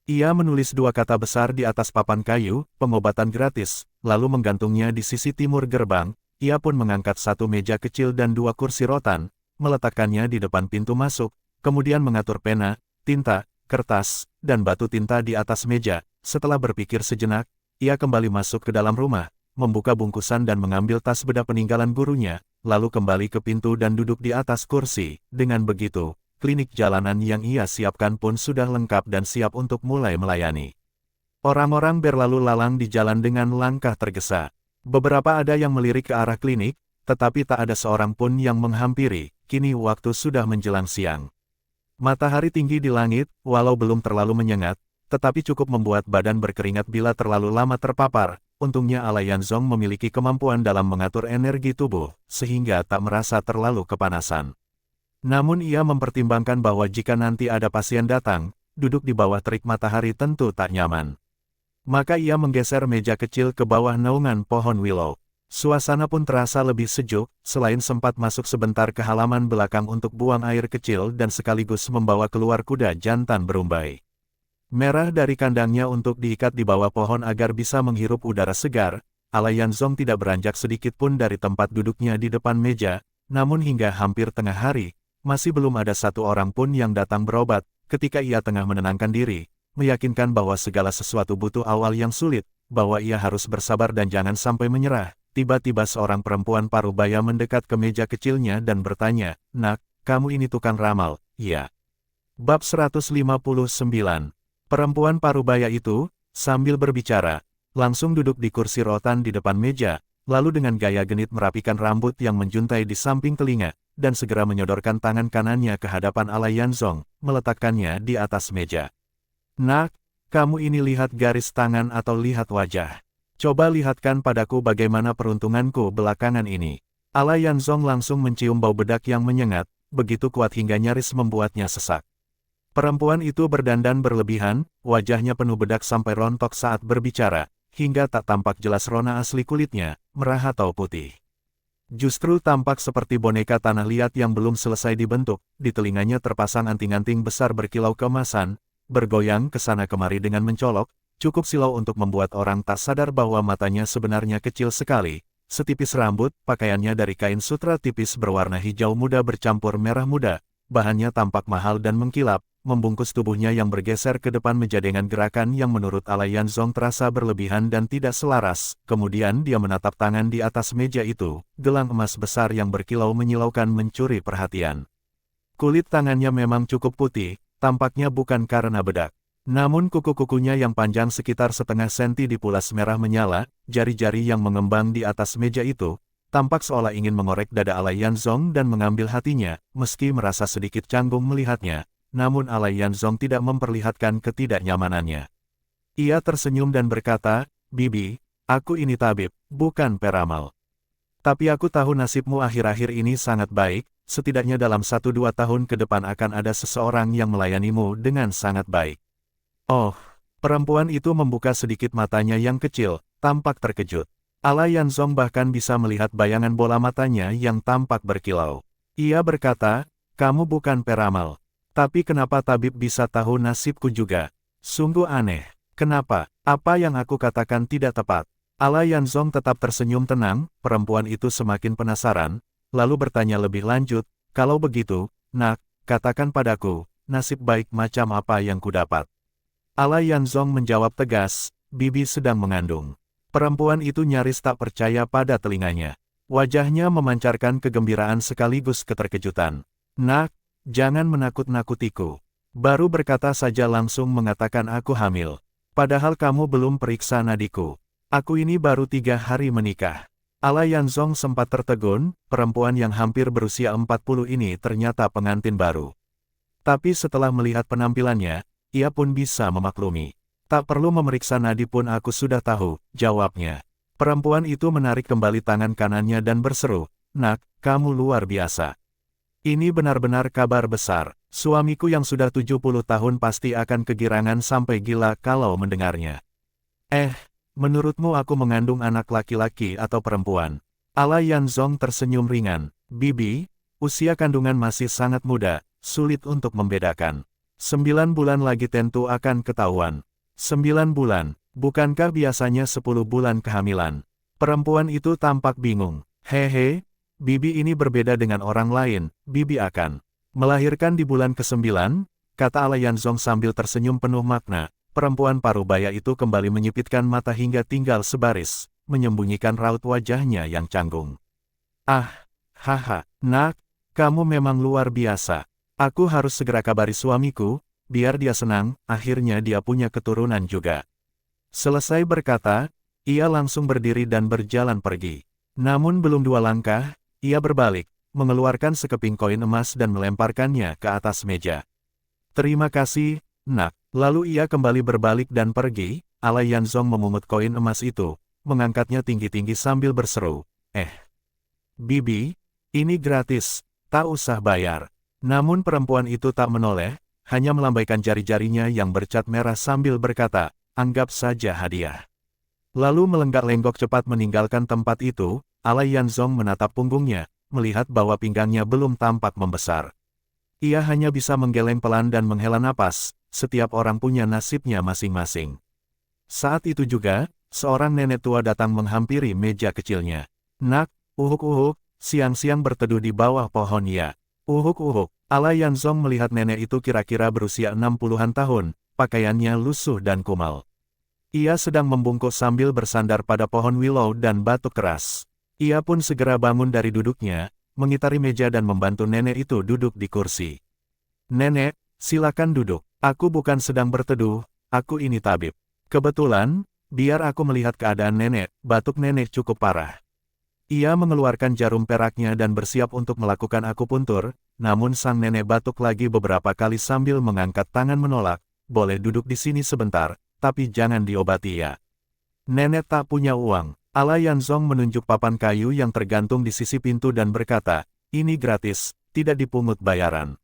Ia menulis 2 kata besar di atas papan kayu, pengobatan gratis, lalu menggantungnya di sisi timur gerbang. Ia pun mengangkat 1 meja kecil dan 2 kursi rotan, meletakkannya di depan pintu masuk, kemudian mengatur pena, tinta, kertas, dan batu tinta di atas meja. Setelah berpikir sejenak, ia kembali masuk ke dalam rumah, membuka bungkusan dan mengambil tas beda peninggalan gurunya, lalu kembali ke pintu dan duduk di atas kursi. Dengan begitu, klinik jalanan yang ia siapkan pun sudah lengkap dan siap untuk mulai melayani. Orang-orang berlalu lalang di jalan dengan langkah tergesa. Beberapa ada yang melirik ke arah klinik, tetapi tak ada seorang pun yang menghampiri. Kini waktu sudah menjelang siang. Matahari tinggi di langit, walau belum terlalu menyengat, tetapi cukup membuat badan berkeringat bila terlalu lama terpapar. Untungnya Alai Yanzong memiliki kemampuan dalam mengatur energi tubuh, sehingga tak merasa terlalu kepanasan. Namun ia mempertimbangkan bahwa jika nanti ada pasien datang, duduk di bawah terik matahari tentu tak nyaman. Maka ia menggeser meja kecil ke bawah naungan pohon willow. Suasana pun terasa lebih sejuk, selain sempat masuk sebentar ke halaman belakang untuk buang air kecil dan sekaligus membawa keluar kuda jantan berumbai merah dari kandangnya untuk diikat di bawah pohon agar bisa menghirup udara segar. Alai Yanzong tidak beranjak sedikit pun dari tempat duduknya di depan meja, namun hingga hampir tengah hari, masih belum ada satu orang pun yang datang berobat. Ketika ia tengah menenangkan diri, meyakinkan bahwa segala sesuatu butuh awal yang sulit, bahwa ia harus bersabar dan jangan sampai menyerah. Tiba-tiba seorang perempuan parubaya mendekat ke meja kecilnya dan bertanya, "Nak, kamu ini tukang ramal?" "Iya." Bab 159. Perempuan parubaya itu, sambil berbicara, langsung duduk di kursi rotan di depan meja, lalu dengan gaya genit merapikan rambut yang menjuntai di samping telinga, dan segera menyodorkan tangan kanannya ke hadapan Alai Yanzong, meletakkannya di atas meja. "Nak, kamu ini lihat garis tangan atau lihat wajah? Coba lihatkan padaku bagaimana peruntunganku belakangan ini." Alai Yanzong langsung mencium bau bedak yang menyengat, begitu kuat hingga nyaris membuatnya sesak. Perempuan itu berdandan berlebihan, wajahnya penuh bedak sampai rontok saat berbicara, hingga tak tampak jelas rona asli kulitnya, merah atau putih. Justru tampak seperti boneka tanah liat yang belum selesai dibentuk. Di telinganya terpasang anting-anting besar berkilau keemasan, bergoyang ke sana kemari dengan mencolok. Cukup silau untuk membuat orang tak sadar bahwa matanya sebenarnya kecil sekali. Setipis rambut, pakaiannya dari kain sutra tipis berwarna hijau muda bercampur merah muda. Bahannya tampak mahal dan mengkilap, membungkus tubuhnya yang bergeser ke depan meja dengan gerakan yang menurut Alai Yanzong terasa berlebihan dan tidak selaras. Kemudian dia menatap tangan di atas meja itu, gelang emas besar yang berkilau menyilaukan mencuri perhatian. Kulit tangannya memang cukup putih, tampaknya bukan karena bedak. Namun kuku-kukunya yang panjang sekitar setengah senti dipulas merah menyala, jari-jari yang mengembang di atas meja itu, tampak seolah ingin mengorek dada Alai Yanzong dan mengambil hatinya. Meski merasa sedikit canggung melihatnya, namun Alai Yanzong tidak memperlihatkan ketidaknyamanannya. Ia tersenyum dan berkata, "Bibi, aku ini tabib, bukan peramal. Tapi aku tahu nasibmu akhir-akhir ini sangat baik, setidaknya dalam 1-2 tahun ke depan akan ada seseorang yang melayanimu dengan sangat baik." Oh, perempuan itu membuka sedikit matanya yang kecil, tampak terkejut. Alai Yanzong bahkan bisa melihat bayangan bola matanya yang tampak berkilau. Ia berkata, "Kamu bukan peramal. Tapi kenapa tabib bisa tahu nasibku juga? Sungguh aneh. Kenapa? Apa yang aku katakan tidak tepat?" Alai Yanzong tetap tersenyum tenang. Perempuan itu semakin penasaran, lalu bertanya lebih lanjut, "Kalau begitu, Nak, katakan padaku, nasib baik macam apa yang kudapat?" Alai Yanzong menjawab tegas, "Bibi sedang mengandung." Perempuan itu nyaris tak percaya pada telinganya. Wajahnya memancarkan kegembiraan sekaligus keterkejutan. "Nak, jangan menakut-nakutiku. Baru berkata saja langsung mengatakan aku hamil. Padahal kamu belum periksa nadiku. Aku ini baru 3 hari menikah." Alai Yanzong sempat tertegun, perempuan yang hampir berusia 40 ini ternyata pengantin baru. Tapi setelah melihat penampilannya, ia pun bisa memaklumi. "Tak perlu memeriksa nadi pun aku sudah tahu," jawabnya. Perempuan itu menarik kembali tangan kanannya dan berseru, "Nak, kamu luar biasa. Ini benar-benar kabar besar. Suamiku yang sudah 70 tahun pasti akan kegirangan sampai gila kalau mendengarnya. Menurutmu aku mengandung anak laki-laki atau perempuan? Ala Yanzong tersenyum ringan. Bibi, usia kandungan masih sangat muda, sulit untuk membedakan. 9 bulan lagi tentu akan ketahuan. 9 bulan, bukankah biasanya 10 bulan kehamilan? Perempuan itu tampak bingung. Hehe, Bibi ini berbeda dengan orang lain, Bibi akan melahirkan di bulan ke-9, kata Ala Yanzong sambil tersenyum penuh makna. Perempuan parubaya itu kembali menyipitkan mata hingga tinggal sebaris, menyembunyikan raut wajahnya yang canggung. Haha, nak, kamu memang luar biasa. Aku harus segera kabari suamiku, biar dia senang, akhirnya dia punya keturunan juga. Selesai berkata, ia langsung berdiri dan berjalan pergi. Namun belum 2 langkah, ia berbalik, mengeluarkan sekeping koin emas dan melemparkannya ke atas meja. Terima kasih, nak. Lalu ia kembali berbalik dan pergi. Ala Yanzong memungut koin emas itu, mengangkatnya tinggi-tinggi sambil berseru, Bibi, ini gratis, tak usah bayar. Namun perempuan itu tak menoleh, hanya melambaikan jari-jarinya yang bercat merah sambil berkata, anggap saja hadiah. Lalu melenggak-lenggok cepat meninggalkan tempat itu. Ala Yanzong menatap punggungnya, melihat bahwa pinggangnya belum tampak membesar. Ia hanya bisa menggeleng pelan dan menghela napas, setiap orang punya nasibnya masing-masing. Saat itu juga, seorang nenek tua datang menghampiri meja kecilnya. Nak, uhuk-uhuk, siang-siang berteduh di bawah pohon ya. Uhuk-uhuk, Ala Yanzong melihat nenek itu kira-kira berusia 60-an tahun, pakaiannya lusuh dan kumal. Ia sedang membungkuk sambil bersandar pada pohon willow dan batu keras. Ia pun segera bangun dari duduknya, mengitari meja dan membantu nenek itu duduk di kursi. Nenek, silakan duduk. Aku bukan sedang berteduh, aku ini tabib. Kebetulan, biar aku melihat keadaan nenek, batuk nenek cukup parah. Ia mengeluarkan jarum peraknya dan bersiap untuk melakukan akupuntur, namun sang nenek batuk lagi beberapa kali sambil mengangkat tangan menolak, boleh duduk di sini sebentar, tapi jangan diobati ya. Nenek tak punya uang. Ala Yanzong menunjuk papan kayu yang tergantung di sisi pintu dan berkata, ini gratis, tidak dipungut bayaran.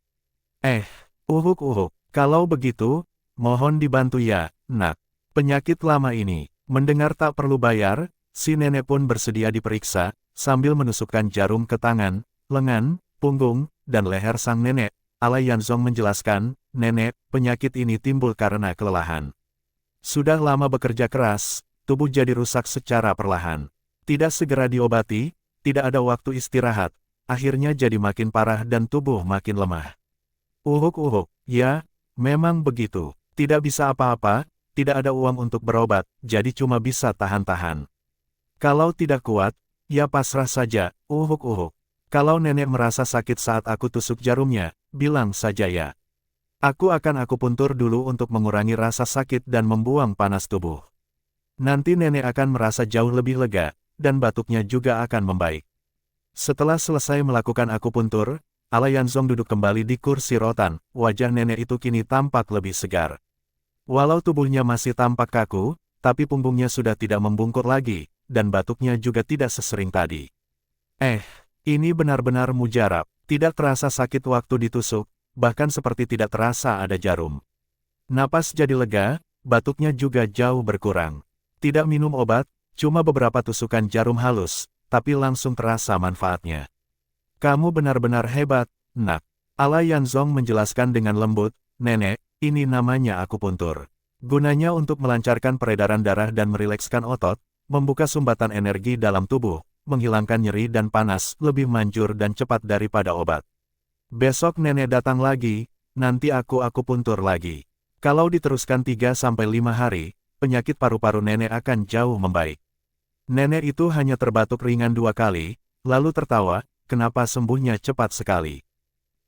Uhuk-uhuk, kalau begitu, mohon dibantu ya, nak. Penyakit lama ini, mendengar tak perlu bayar, si nenek pun bersedia diperiksa, sambil menusukkan jarum ke tangan, lengan, punggung, dan leher sang nenek. Ala Yanzong menjelaskan, nenek, penyakit ini timbul karena kelelahan. Sudah lama bekerja keras, tubuh jadi rusak secara perlahan. Tidak segera diobati, tidak ada waktu istirahat, akhirnya jadi makin parah dan tubuh makin lemah. Uhuk-uhuk, ya, memang begitu. Tidak bisa apa-apa, tidak ada uang untuk berobat, jadi cuma bisa tahan-tahan. Kalau tidak kuat, ya pasrah saja, uhuk-uhuk. Kalau nenek merasa sakit saat aku tusuk jarumnya, bilang saja ya. Aku akan akupuntur dulu untuk mengurangi rasa sakit dan membuang panas tubuh. Nanti nenek akan merasa jauh lebih lega, dan batuknya juga akan membaik. Setelah selesai melakukan akupuntur, Ala Yanzong duduk kembali di kursi rotan, wajah nenek itu kini tampak lebih segar. Walau tubuhnya masih tampak kaku, tapi punggungnya sudah tidak membungkuk lagi, dan batuknya juga tidak sesering tadi. Ini benar-benar mujarab, tidak terasa sakit waktu ditusuk, bahkan seperti tidak terasa ada jarum. Napas jadi lega, batuknya juga jauh berkurang. Tidak minum obat, cuma beberapa tusukan jarum halus, tapi langsung terasa manfaatnya. Kamu benar-benar hebat, nak. Ala Yanzong menjelaskan dengan lembut, nenek, ini namanya akupuntur. Gunanya untuk melancarkan peredaran darah dan merilekskan otot, membuka sumbatan energi dalam tubuh, menghilangkan nyeri dan panas, lebih manjur dan cepat daripada obat. Besok nenek datang lagi, nanti aku akupuntur lagi. Kalau diteruskan 3-5 hari, penyakit paru-paru nenek akan jauh membaik. Nenek itu hanya terbatuk ringan 2 kali, lalu tertawa, kenapa sembuhnya cepat sekali.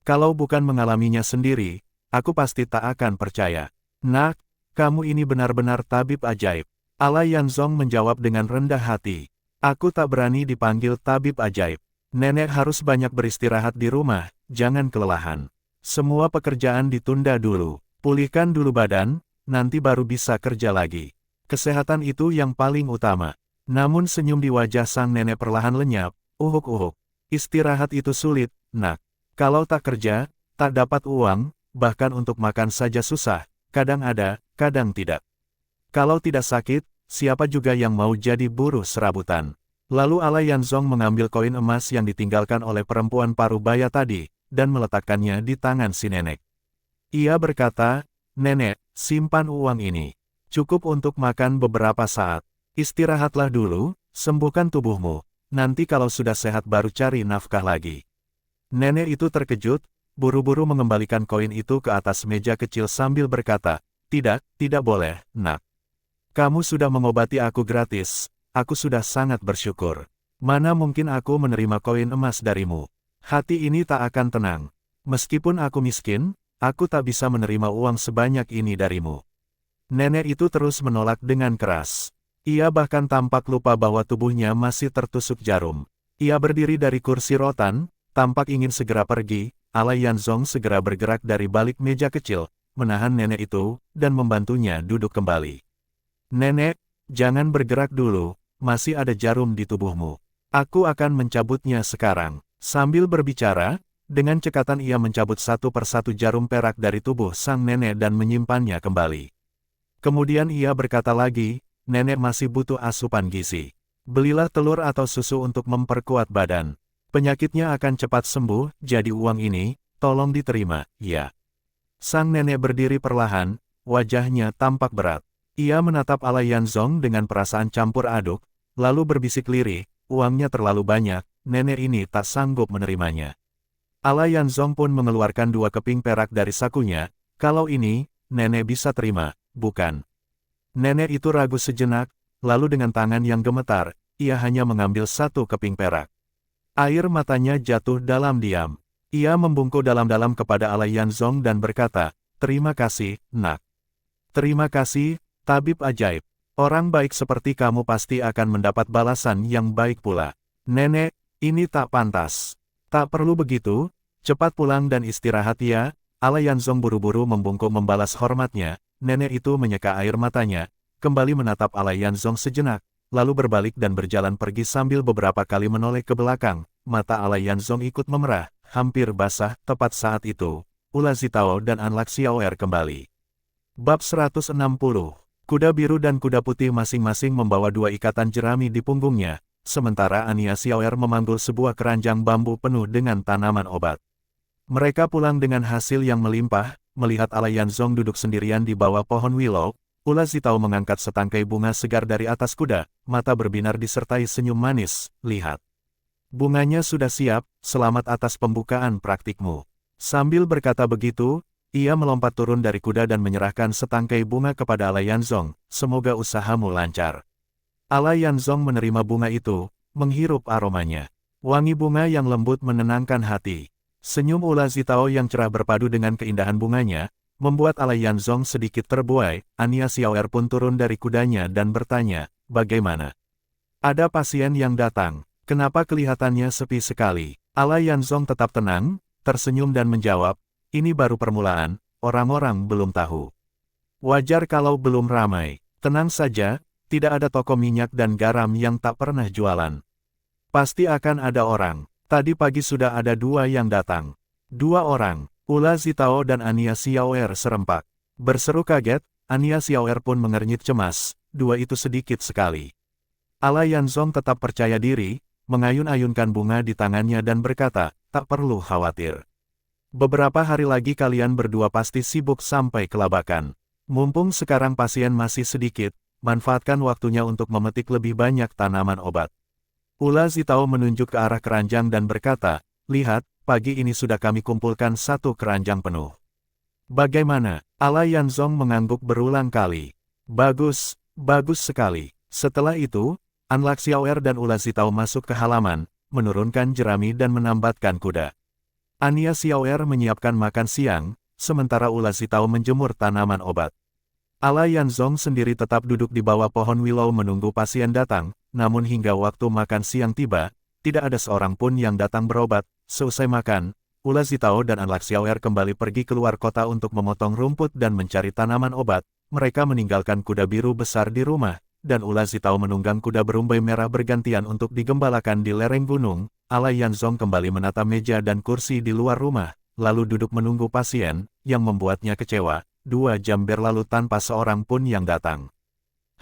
Kalau bukan mengalaminya sendiri, aku pasti tak akan percaya. Nak, kamu ini benar-benar tabib ajaib. Ala Yanzong menjawab dengan rendah hati. Aku tak berani dipanggil tabib ajaib. Nenek harus banyak beristirahat di rumah, jangan kelelahan. Semua pekerjaan ditunda dulu, pulihkan dulu badan, nanti baru bisa kerja lagi. Kesehatan itu yang paling utama. Namun senyum di wajah sang nenek perlahan lenyap, uhuk-uhuk. Istirahat itu sulit, nak. Kalau tak kerja, tak dapat uang, bahkan untuk makan saja susah, kadang ada, kadang tidak. Kalau tidak sakit, siapa juga yang mau jadi buruh serabutan? Lalu Alayanzong mengambil koin emas yang ditinggalkan oleh perempuan parubaya tadi, dan meletakkannya di tangan si nenek. Ia berkata, "Nenek, simpan uang ini. Cukup untuk makan beberapa saat. Istirahatlah dulu, sembuhkan tubuhmu. Nanti kalau sudah sehat baru cari nafkah lagi." Nenek itu terkejut, buru-buru mengembalikan koin itu ke atas meja kecil sambil berkata, "Tidak, tidak boleh, nak. Kamu sudah mengobati aku gratis. Aku sudah sangat bersyukur. Mana mungkin aku menerima koin emas darimu? Hati ini tak akan tenang. Meskipun aku miskin, aku tak bisa menerima uang sebanyak ini darimu." Nenek itu terus menolak dengan keras. Ia bahkan tampak lupa bahwa tubuhnya masih tertusuk jarum. Ia berdiri dari kursi rotan, tampak ingin segera pergi. Alayanzong segera bergerak dari balik meja kecil, menahan nenek itu, dan membantunya duduk kembali. "Nenek, jangan bergerak dulu. Masih ada jarum di tubuhmu. Aku akan mencabutnya sekarang." Sambil berbicara, dengan cekatan ia mencabut satu persatu jarum perak dari tubuh sang nenek dan menyimpannya kembali. Kemudian ia berkata lagi, "Nenek masih butuh asupan gizi. Belilah telur atau susu untuk memperkuat badan. Penyakitnya akan cepat sembuh, jadi uang ini, tolong diterima, ya." Sang nenek berdiri perlahan, wajahnya tampak berat. Ia menatap Alayanzong dengan perasaan campur aduk, lalu berbisik lirih, "Uangnya terlalu banyak, nenek ini tak sanggup menerimanya." Alayanzong pun mengeluarkan 2 keping perak dari sakunya, "Kalau ini, nenek bisa terima, bukan?" Nenek itu ragu sejenak, lalu dengan tangan yang gemetar, ia hanya mengambil 1 keping perak. Air matanya jatuh dalam diam. Ia membungkuk dalam-dalam kepada Alayanzong dan berkata, "Terima kasih, nak. Terima kasih, tabib ajaib. Orang baik seperti kamu pasti akan mendapat balasan yang baik pula." "Nenek, ini tak pantas. Tak perlu begitu, cepat pulang dan istirahat ya." Alayanzong buru-buru membungkuk membalas hormatnya. Nenek itu menyeka air matanya, kembali menatap Alayanzong sejenak, lalu berbalik dan berjalan pergi sambil beberapa kali menoleh ke belakang. Mata Alayanzong ikut memerah, hampir basah. Tepat saat itu, Ula Zitao dan Anlak Xiaoer kembali. Bab 160. Kuda biru dan kuda putih masing-masing membawa 2 ikatan jerami di punggungnya, sementara Ania Xiaoer memanggul sebuah keranjang bambu penuh dengan tanaman obat. Mereka pulang dengan hasil yang melimpah. Melihat Alayanzong duduk sendirian di bawah pohon willow, Ula Zitao mengangkat setangkai bunga segar dari atas kuda, mata berbinar disertai senyum manis. "Lihat. Bunganya sudah siap, selamat atas pembukaan praktikmu." Sambil berkata begitu, ia melompat turun dari kuda dan menyerahkan setangkai bunga kepada Alayanzong, "Semoga usahamu lancar." Alayanzong menerima bunga itu, menghirup aromanya. Wangi bunga yang lembut menenangkan hati. Senyum Ula Zitao yang cerah berpadu dengan keindahan bunganya, membuat Alayanzong sedikit terbuai. Ania Xiaoer pun turun dari kudanya dan bertanya, "Bagaimana? Ada pasien yang datang? Kenapa kelihatannya sepi sekali?" Alayanzong tetap tenang, tersenyum dan menjawab, "Ini baru permulaan, orang-orang belum tahu. Wajar kalau belum ramai. Tenang saja, tidak ada toko minyak dan garam yang tak pernah jualan. Pasti akan ada orang. Tadi pagi sudah ada 2 yang datang." "2 orang?" Ula Zitao dan Ania Xiaoer serempak. Berseru kaget, Ania Xiaoer pun mengernyit cemas, 2 itu sedikit sekali. Alayanzong tetap percaya diri, mengayun-ayunkan bunga di tangannya dan berkata, "Tak perlu khawatir. Beberapa hari lagi kalian berdua pasti sibuk sampai kelabakan. Mumpung sekarang pasien masih sedikit, manfaatkan waktunya untuk memetik lebih banyak tanaman obat." Ula Zitao menunjuk ke arah keranjang dan berkata, "Lihat, pagi ini sudah kami kumpulkan 1 keranjang penuh." "Bagaimana?" Alayanzong mengangguk berulang kali. "Bagus, bagus sekali." Setelah itu, Anlak Xiaoer dan Ula Zitao masuk ke halaman, menurunkan jerami dan menambatkan kuda. Ania Xiaoer menyiapkan makan siang, sementara Ula Zitao menjemur tanaman obat. Alayanzong sendiri tetap duduk di bawah pohon willow menunggu pasien datang, namun hingga waktu makan siang tiba, tidak ada seorang pun yang datang berobat. Seusai makan, Ula Zitao dan Anlak Xiaoer kembali pergi keluar kota untuk memotong rumput dan mencari tanaman obat. Mereka meninggalkan kuda biru besar di rumah, dan Ula Zitao menunggang kuda berumbai merah bergantian untuk digembalakan di lereng gunung. Ala Yanzong kembali menata meja dan kursi di luar rumah, lalu duduk menunggu pasien, yang membuatnya kecewa. 2 jam berlalu tanpa seorang pun yang datang.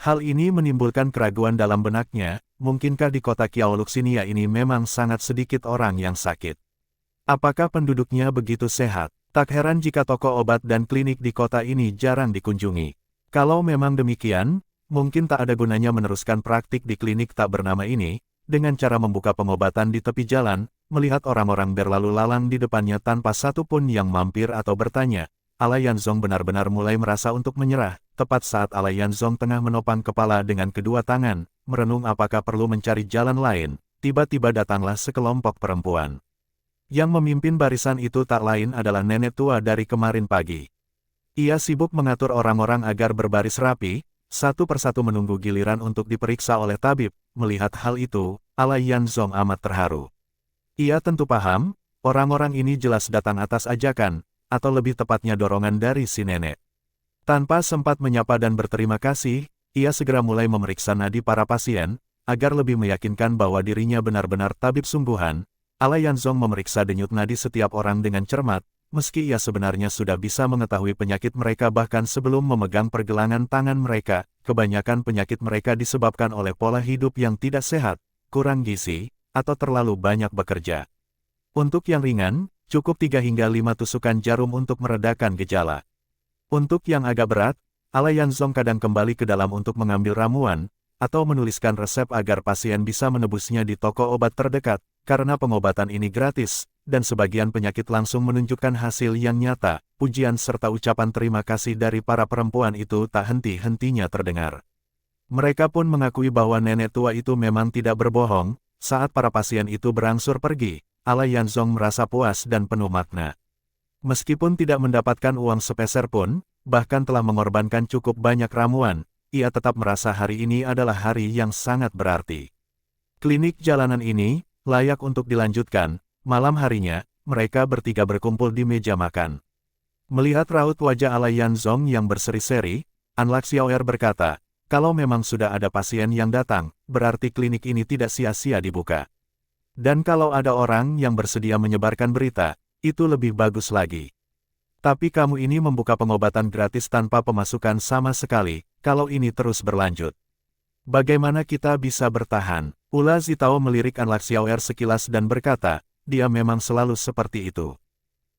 Hal ini menimbulkan keraguan dalam benaknya, mungkinkah di kota Qiaoluxinia ini memang sangat sedikit orang yang sakit? Apakah penduduknya begitu sehat? Tak heran jika toko obat dan klinik di kota ini jarang dikunjungi. Kalau memang demikian, mungkin tak ada gunanya meneruskan praktik di klinik tak bernama ini, dengan cara membuka pengobatan di tepi jalan, melihat orang-orang berlalu lalang di depannya tanpa satu pun yang mampir atau bertanya. Ala Yanzong benar-benar mulai merasa untuk menyerah, tepat saat Ala Yanzong tengah menopang kepala dengan kedua tangan, merenung apakah perlu mencari jalan lain, tiba-tiba datanglah sekelompok perempuan. Yang memimpin barisan itu tak lain adalah nenek tua dari kemarin pagi. Ia sibuk mengatur orang-orang agar berbaris rapi, satu persatu menunggu giliran untuk diperiksa oleh tabib. Melihat hal itu, Ala Yanzong amat terharu. Ia tentu paham, orang-orang ini jelas datang atas ajakan, atau lebih tepatnya dorongan dari si nenek. Tanpa sempat menyapa dan berterima kasih, ia segera mulai memeriksa nadi para pasien, agar lebih meyakinkan bahwa dirinya benar-benar tabib sungguhan. Ala Yanzong memeriksa denyut nadi setiap orang dengan cermat, meski ia sebenarnya sudah bisa mengetahui penyakit mereka bahkan sebelum memegang pergelangan tangan mereka. Kebanyakan penyakit mereka disebabkan oleh pola hidup yang tidak sehat, kurang gizi, atau terlalu banyak bekerja. Untuk yang ringan, cukup 3 hingga 5 tusukan jarum untuk meredakan gejala. Untuk yang agak berat, Ala Yanzong kadang kembali ke dalam untuk mengambil ramuan, atau menuliskan resep agar pasien bisa menebusnya di toko obat terdekat, karena pengobatan ini gratis, dan sebagian penyakit langsung menunjukkan hasil yang nyata. Pujian serta ucapan terima kasih dari para perempuan itu tak henti-hentinya terdengar. Mereka pun mengakui bahwa nenek tua itu memang tidak berbohong. Saat para pasien itu berangsur pergi, Ala Yanzong merasa puas dan penuh makna. Meskipun tidak mendapatkan uang sepeser pun, bahkan telah mengorbankan cukup banyak ramuan, ia tetap merasa hari ini adalah hari yang sangat berarti. Klinik jalanan ini layak untuk dilanjutkan. Malam harinya, mereka bertiga berkumpul di meja makan. Melihat raut wajah Ala Yanzong yang berseri-seri, An Xiaoer berkata, kalau memang sudah ada pasien yang datang, berarti klinik ini tidak sia-sia dibuka. Dan kalau ada orang yang bersedia menyebarkan berita, itu lebih bagus lagi. Tapi kamu ini membuka pengobatan gratis tanpa pemasukan sama sekali, kalau ini terus berlanjut. Bagaimana kita bisa bertahan? Ula Zitao melirik An Xiaoer sekilas dan berkata, dia memang selalu seperti itu.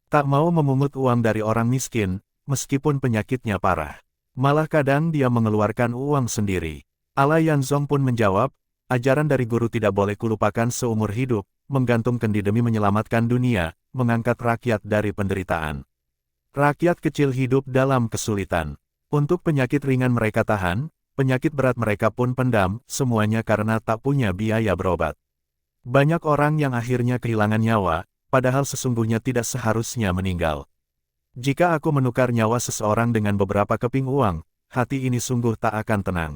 Tak mau memungut uang dari orang miskin, meskipun penyakitnya parah. Malah kadang dia mengeluarkan uang sendiri. Ala Yanzong pun menjawab, ajaran dari guru tidak boleh kulupakan seumur hidup, menggantungkan diri demi menyelamatkan dunia, mengangkat rakyat dari penderitaan. Rakyat kecil hidup dalam kesulitan. Untuk penyakit ringan mereka tahan, penyakit berat mereka pun pendam, semuanya karena tak punya biaya berobat. Banyak orang yang akhirnya kehilangan nyawa, padahal sesungguhnya tidak seharusnya meninggal. Jika aku menukar nyawa seseorang dengan beberapa keping uang, hati ini sungguh tak akan tenang.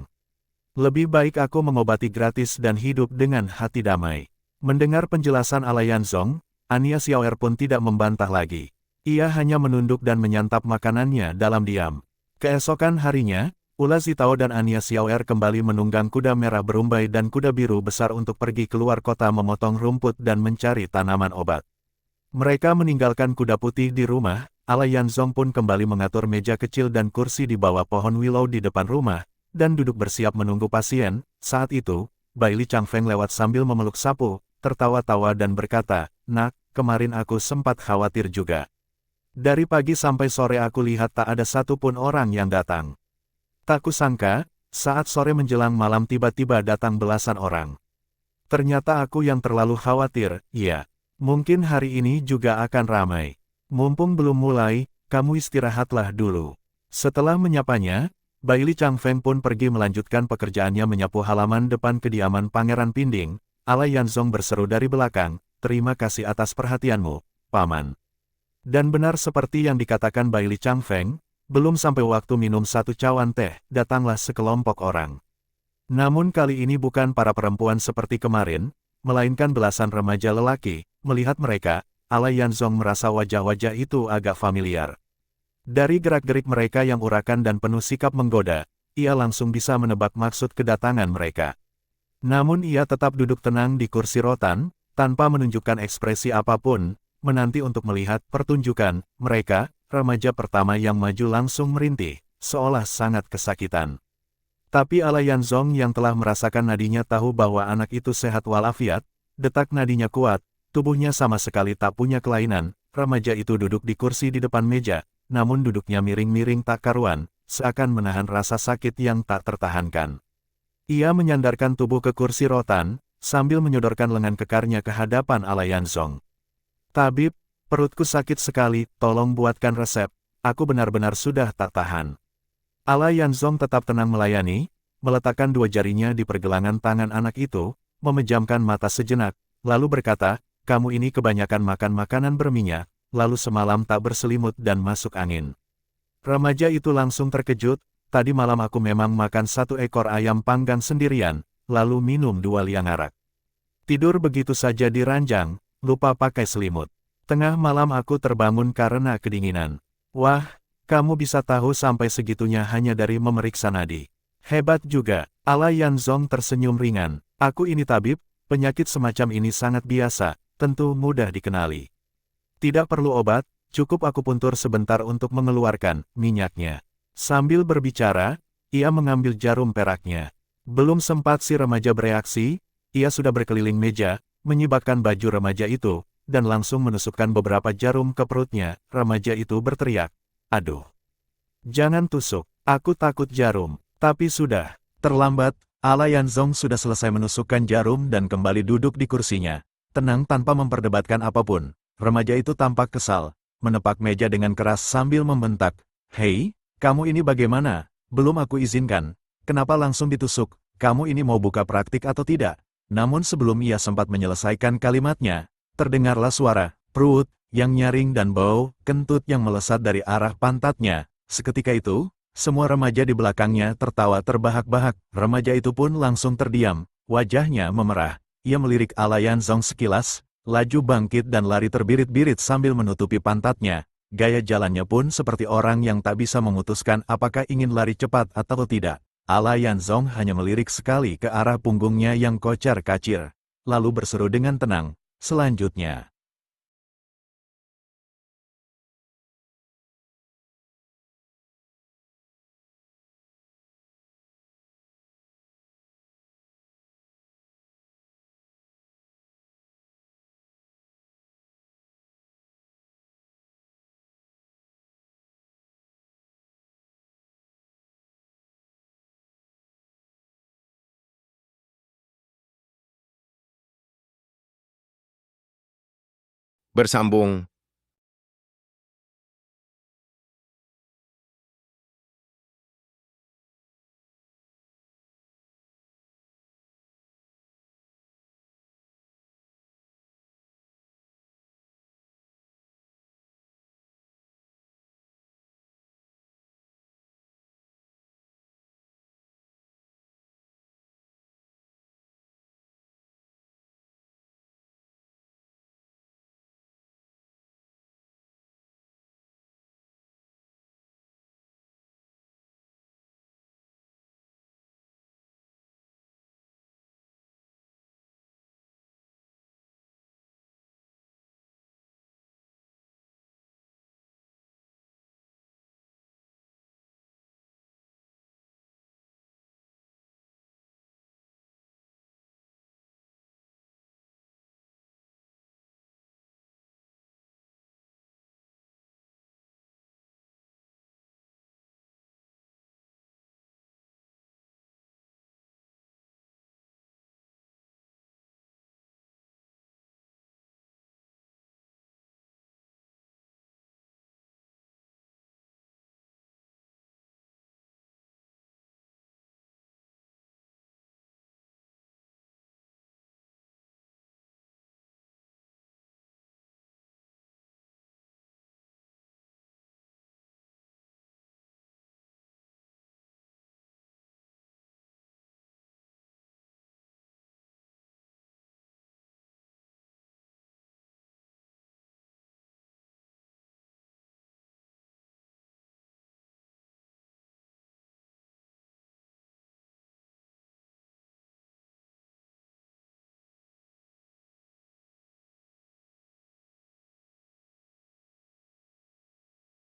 Lebih baik aku mengobati gratis dan hidup dengan hati damai. Mendengar penjelasan Ala Yanzong, An Xiaoer pun tidak membantah lagi. Ia hanya menunduk dan menyantap makanannya dalam diam. Keesokan harinya, Ula Zitao dan An Xiaoer kembali menunggang kuda merah berumbai dan kuda biru besar untuk pergi keluar kota memotong rumput dan mencari tanaman obat. Mereka meninggalkan kuda putih di rumah. Ala Yanzong pun kembali mengatur meja kecil dan kursi di bawah pohon willow di depan rumah, dan duduk bersiap menunggu pasien. Saat itu, Bai Li Changfeng lewat sambil memeluk sapu, tertawa-tawa dan berkata, "Nak, kemarin aku sempat khawatir juga. Dari pagi sampai sore aku lihat tak ada satupun orang yang datang. Tak kusangka, saat sore menjelang malam tiba-tiba datang belasan orang. Ternyata aku yang terlalu khawatir, ya. Mungkin hari ini juga akan ramai. Mumpung belum mulai, kamu istirahatlah dulu." Setelah menyapanya, Bai Li Changfeng pun pergi melanjutkan pekerjaannya menyapu halaman depan kediaman Pangeran Pinding. Ala Yanzong berseru dari belakang, "Terima kasih atas perhatianmu, Paman." Dan benar seperti yang dikatakan Bai Li Changfeng, belum sampai waktu minum satu cawan teh, datanglah sekelompok orang. Namun kali ini bukan para perempuan seperti kemarin, melainkan belasan remaja lelaki. Melihat mereka, Ala Yanzong merasa wajah-wajah itu agak familiar. Dari gerak-gerik mereka yang urakan dan penuh sikap menggoda, ia langsung bisa menebak maksud kedatangan mereka. Namun ia tetap duduk tenang di kursi rotan, tanpa menunjukkan ekspresi apapun, menanti untuk melihat pertunjukan. Mereka, remaja pertama yang maju langsung merintih, seolah sangat kesakitan. Tapi Alayanzong yang telah merasakan nadinya tahu bahwa anak itu sehat walafiat, detak nadinya kuat, tubuhnya sama sekali tak punya kelainan. Remaja itu duduk di kursi di depan meja, namun duduknya miring-miring tak karuan, seakan menahan rasa sakit yang tak tertahankan. Ia menyandarkan tubuh ke kursi rotan, sambil menyodorkan lengan kekarnya ke hadapan Alayanzong. "Tabib, perutku sakit sekali, tolong buatkan resep, aku benar-benar sudah tak tahan." Alayanzong tetap tenang melayani, meletakkan dua jarinya di pergelangan tangan anak itu, memejamkan mata sejenak, lalu berkata, "Kamu ini kebanyakan makan makanan berminyak, lalu semalam tak berselimut dan masuk angin." Remaja itu langsung terkejut, "Tadi malam aku memang makan 1 ekor ayam panggang sendirian, lalu minum 2 liang arak. Tidur begitu saja di ranjang, lupa pakai selimut. Tengah malam aku terbangun karena kedinginan." "Wah, kamu bisa tahu sampai segitunya hanya dari memeriksa nadi. Hebat juga." Alayanzong tersenyum ringan. "Aku ini tabib, penyakit semacam ini sangat biasa, tentu mudah dikenali. Tidak perlu obat, cukup akupuntur sebentar untuk mengeluarkan minyaknya." Sambil berbicara, ia mengambil jarum peraknya. Belum sempat si remaja bereaksi, ia sudah berkeliling meja, menyibakkan baju remaja itu, dan langsung menusukkan beberapa jarum ke perutnya. Remaja itu berteriak, "Aduh! Jangan tusuk, aku takut jarum." Tapi sudah terlambat. Alayanzong sudah selesai menusukkan jarum dan kembali duduk di kursinya, tenang tanpa memperdebatkan apapun. Remaja itu tampak kesal, menepak meja dengan keras sambil membentak, "Hei, kamu ini bagaimana? Belum aku izinkan. Kenapa langsung ditusuk? Kamu ini mau buka praktik atau tidak?" Namun sebelum ia sempat menyelesaikan kalimatnya, terdengarlah suara perut yang nyaring dan bau kentut yang melesat dari arah pantatnya. Seketika itu, semua remaja di belakangnya tertawa terbahak-bahak. Remaja itu pun langsung terdiam, wajahnya memerah. Ia melirik Alayanzong sekilas, laju bangkit dan lari terbirit-birit sambil menutupi pantatnya. Gaya jalannya pun seperti orang yang tak bisa memutuskan apakah ingin lari cepat atau tidak. Alayanzong hanya melirik sekali ke arah punggungnya yang kocar-kacir, lalu berseru dengan tenang, "Selanjutnya." Bersambung